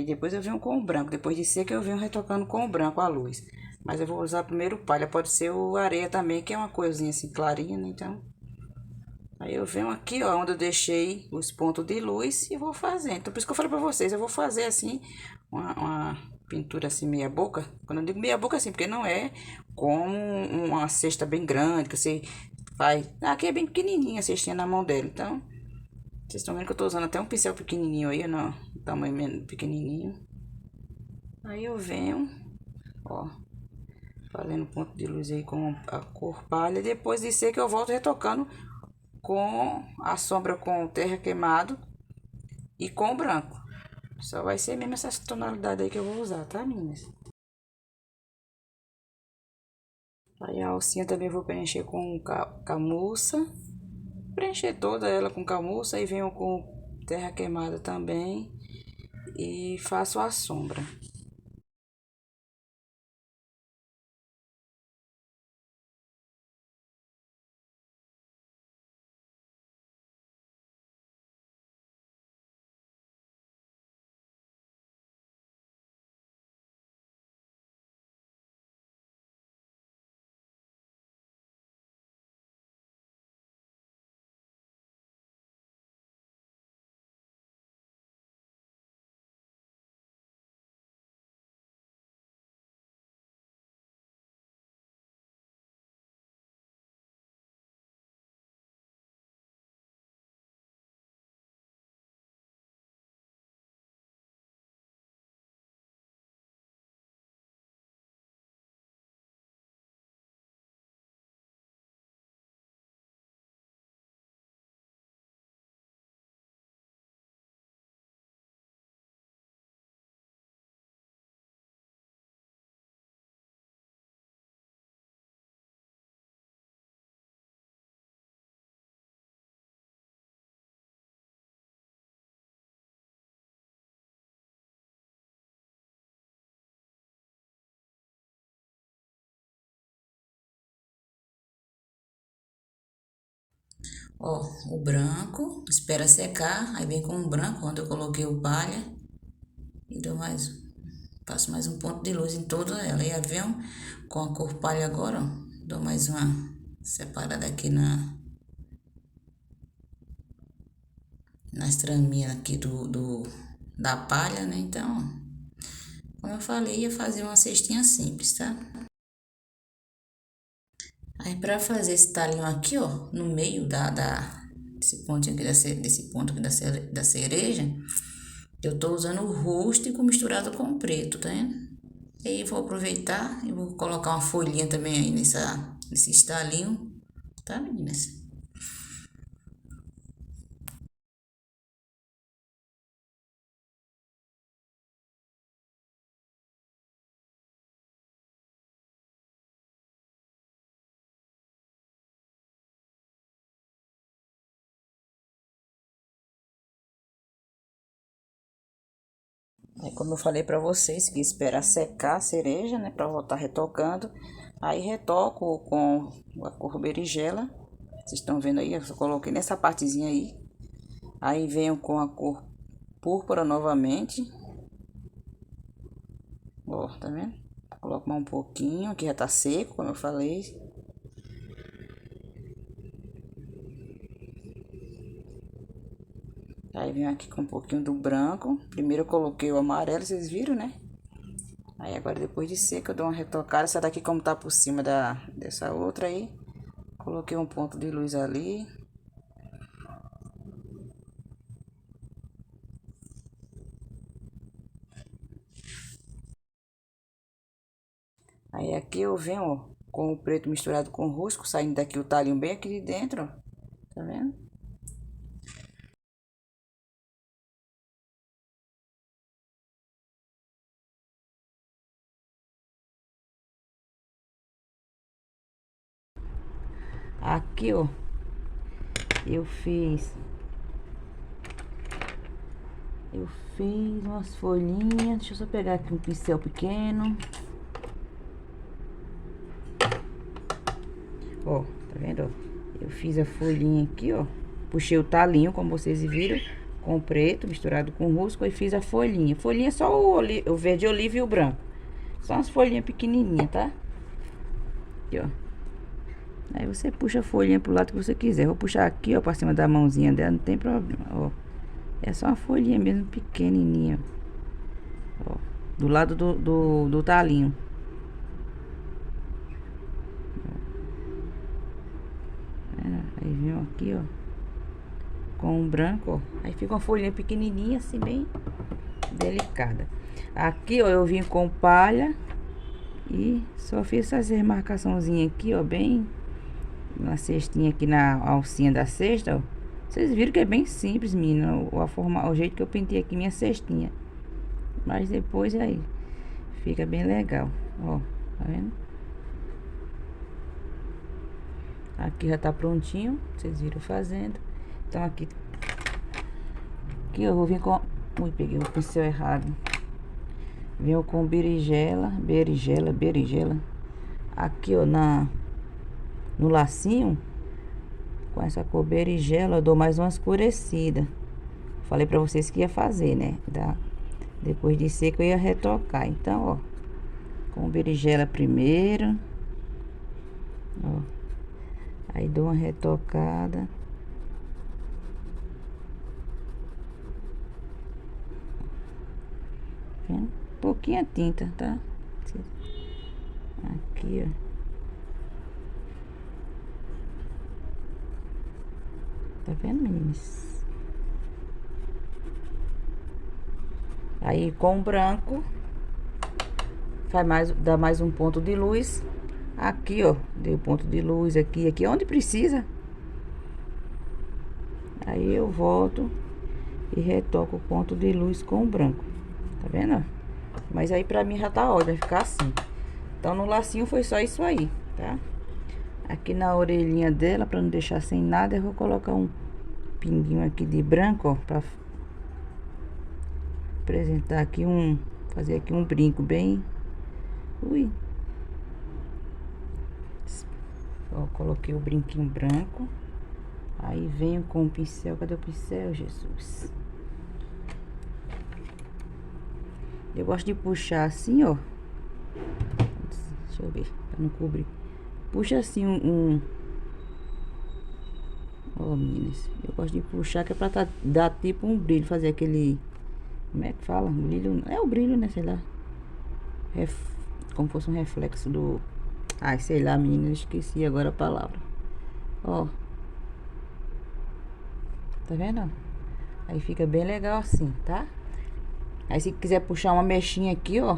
Depois eu venho com o branco. Depois de seca eu venho retocando com o branco a luz. Mas eu vou usar primeiro o palha. Pode ser o areia também, que é uma coisinha assim clarinha, né? Então, aí eu venho aqui, ó, onde eu deixei os pontos de luz e vou fazendo. Então, por isso que eu falei pra vocês, eu vou fazer assim, uma pintura assim meia boca. Quando eu digo meia boca assim, porque não é como uma cesta bem grande, que você faz. Aqui é bem pequenininha a cestinha na mão dela. Então, vocês estão vendo que eu tô usando até um pincel pequenininho aí, não, tamanho pequenininho. Aí eu venho, ó, fazendo ponto de luz aí com a cor palha. Depois disso aí que eu volto retocando com a sombra com terra queimado e com o branco. Só vai ser mesmo essa tonalidade aí que eu vou usar, tá, meninas? Aí a alcinha também vou preencher com camurça. Preencher toda ela com camurça e venho com terra queimada também. E faço a sombra. Ó, o branco, espera secar, aí vem com o branco, onde eu coloquei o palha. E dou mais, passo mais um ponto de luz em toda ela. E aí venho com a cor palha agora, ó. Dou mais uma separada aqui nas traminhas aqui da palha, né? Então, ó, como eu falei, ia fazer uma cestinha simples, tá? Aí, pra fazer esse talinho aqui, ó, no meio desse pontinho aqui, desse ponto aqui da cereja, eu tô usando o rústico misturado com o preto, tá vendo? E aí, vou aproveitar e vou colocar uma folhinha também aí nesse estalinho, tá, meninas? Aí, como eu falei pra vocês, que esperar secar a cereja, né, pra voltar retocando. Aí, retoco com a cor berinjela. Vocês estão vendo aí? Eu só coloquei nessa partezinha aí. Aí, venho com a cor púrpura novamente. Ó, tá vendo? Coloco mais um pouquinho, que já tá seco, como eu falei. Aí, venho aqui com um pouquinho do branco. Primeiro eu coloquei o amarelo, vocês viram, né? Aí agora depois de seca eu dou uma retocada. Essa daqui como tá por cima dessa outra aí. Coloquei um ponto de luz ali. Aí aqui eu venho, ó, com o preto misturado com o rústico, saindo daqui o talinho bem aqui de dentro, ó. Tá vendo? Aqui, ó, eu fiz Eu fiz umas folhinhas. Deixa eu só pegar aqui um pincel pequeno. Ó, tá vendo, ó? Eu fiz a folhinha aqui, ó. puxei o talinho, como vocês viram, com o preto misturado com o rústico e fiz a folhinha. Folhinha só o verde oliva e o branco. São as folhinhas pequenininhas, tá? Aqui, ó. Aí você puxa a folhinha pro lado que você quiser. Vou puxar aqui, ó, pra cima da mãozinha dela, não tem problema, ó. É só uma folhinha mesmo, pequenininha, ó. Do lado do talinho. Aí vem aqui, ó, com o branco, ó. Aí fica uma folhinha pequenininha, assim, bem delicada. Aqui, ó, eu vim com palha e só fiz essas remarcaçãozinhas aqui, ó, bem na cestinha aqui, na alcinha da cesta, ó. Vocês viram que é bem simples, menina, o jeito que eu pintei aqui minha cestinha. Mas depois aí fica bem legal, ó, tá vendo? Aqui já tá prontinho, vocês viram fazendo. Então aqui eu vou vir com... Ui, peguei o pincel errado. Venho com berinjela. Aqui, ó, no lacinho, com essa cor berinjela, eu dou mais uma escurecida. Falei pra vocês que ia fazer, né? Depois de seco eu ia retocar. Então, ó, com berinjela primeiro, ó. Aí dou uma retocada. Vendo? Pouquinha tinta, tá? Aqui, ó. Tá vendo, meninas? Aí com o branco dá mais um ponto de luz. Aqui, ó, dei o ponto de luz aqui onde precisa. Aí eu volto e retoco o ponto de luz com o branco. Tá vendo? Mas aí pra mim já tá ótimo, vai ficar assim. Então no lacinho foi só isso aí, tá? Aqui na orelhinha dela, pra não deixar sem nada, eu vou colocar um pinguinho aqui de branco, ó, pra apresentar aqui fazer aqui um brinco bem... Ui! Ó, coloquei o brinquinho branco. Aí venho com o pincel. Cadê o pincel, Jesus? Eu gosto de puxar assim, ó. Deixa eu ver, pra não cobrir. Puxa assim Ó, meninas, eu gosto de puxar que é pra dar tipo um brilho. Fazer aquele... Como é que fala? Brilho... É o brilho, né? Sei lá. Como fosse um reflexo do... Ai, sei lá, menina, esqueci agora a palavra. Ó. Tá vendo? Aí fica bem legal assim, tá? Aí se quiser puxar uma mechinha aqui, ó,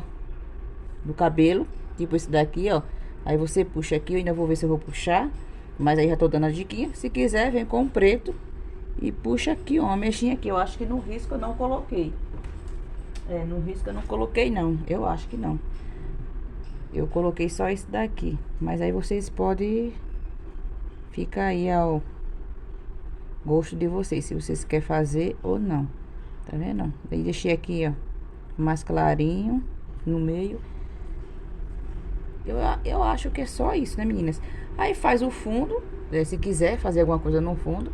do cabelo, tipo esse daqui, ó. Aí você puxa aqui, eu ainda vou ver se eu vou puxar. Mas aí já tô dando a diquinha. Se quiser, vem com o preto e puxa aqui, ó, uma mechinha aqui. Eu acho que no risco eu não coloquei. É, no risco eu não coloquei, não. Eu acho que não. Eu coloquei só esse daqui. Mas aí vocês podem ficar aí ao gosto de vocês, se vocês querem fazer ou não. Tá vendo? Aí deixei aqui, ó, mais clarinho no meio. Eu acho que é só isso, né, meninas? Aí faz o fundo, se quiser fazer alguma coisa no fundo.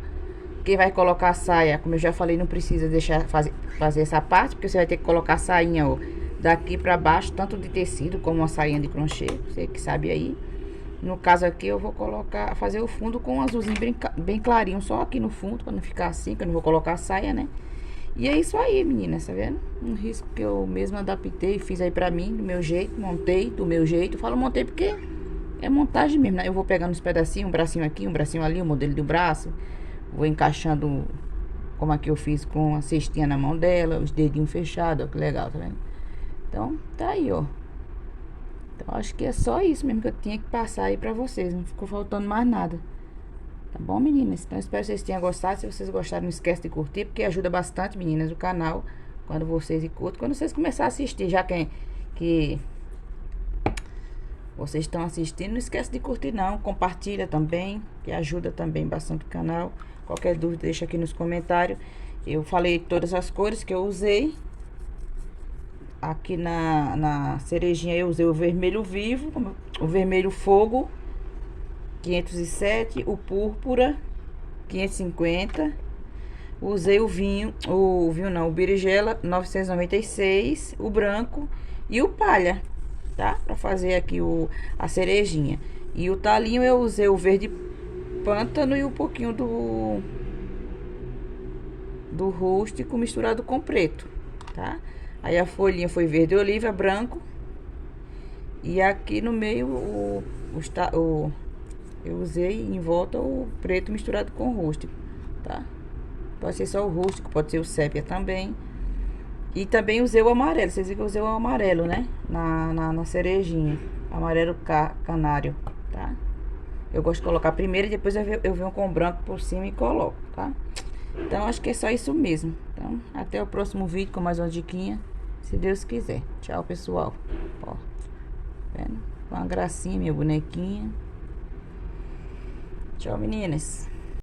Quem vai colocar a saia, como eu já falei, não precisa deixar fazer essa parte, porque você vai ter que colocar a sainha, ó, daqui pra baixo, tanto de tecido como uma sainha de crochê, você que sabe aí. No caso aqui eu vou fazer o fundo com um azulzinho bem clarinho, só aqui no fundo, pra não ficar assim, que eu não vou colocar a saia, né? E é isso aí, meninas, tá vendo? Um risco que eu mesma adaptei, fiz aí pra mim, do meu jeito, montei do meu jeito. Eu falo montei porque é montagem mesmo, né? Eu vou pegando os pedacinhos, um bracinho aqui, um bracinho ali, o modelo do braço. Vou encaixando, como aqui eu fiz com a cestinha na mão dela, os dedinhos fechados, ó, que legal, tá vendo? Então, tá aí, ó. Então, acho que é só isso mesmo que eu tinha que passar aí pra vocês. Não ficou faltando mais nada. Tá bom, meninas? Então, espero que vocês tenham gostado. Se vocês gostaram, não esquece de curtir, porque ajuda bastante, meninas, o canal. Quando vocês curtem. Quando vocês começarem a assistir, já que vocês estão assistindo, não esquece de curtir, não. Compartilha também, que ajuda também bastante o canal. Qualquer dúvida, deixa aqui nos comentários. Eu falei todas as cores que eu usei. Aqui na cerejinha eu usei o vermelho vivo, o vermelho fogo 507, o púrpura 550. Usei o vinho não, o berinjela 996, o branco e o palha, tá? Pra fazer aqui a cerejinha. E o talinho eu usei o verde pântano e um pouquinho do rústico misturado com preto, tá? Aí a folhinha foi verde oliva, branco. E aqui no meio eu usei em volta o preto misturado com o rústico, tá? Pode ser só o rústico, pode ser o sépia também. E também usei o amarelo, vocês viram que eu usei o amarelo, né? Na cerejinha, amarelo canário, tá? Eu gosto de colocar primeiro e depois eu venho com o branco por cima e coloco, tá? Então, acho que é só isso mesmo. Então, até o próximo vídeo com mais uma diquinha, se Deus quiser. Tchau, pessoal. Ó, vendo? Uma gracinha, minha bonequinha. Tchau, meninas.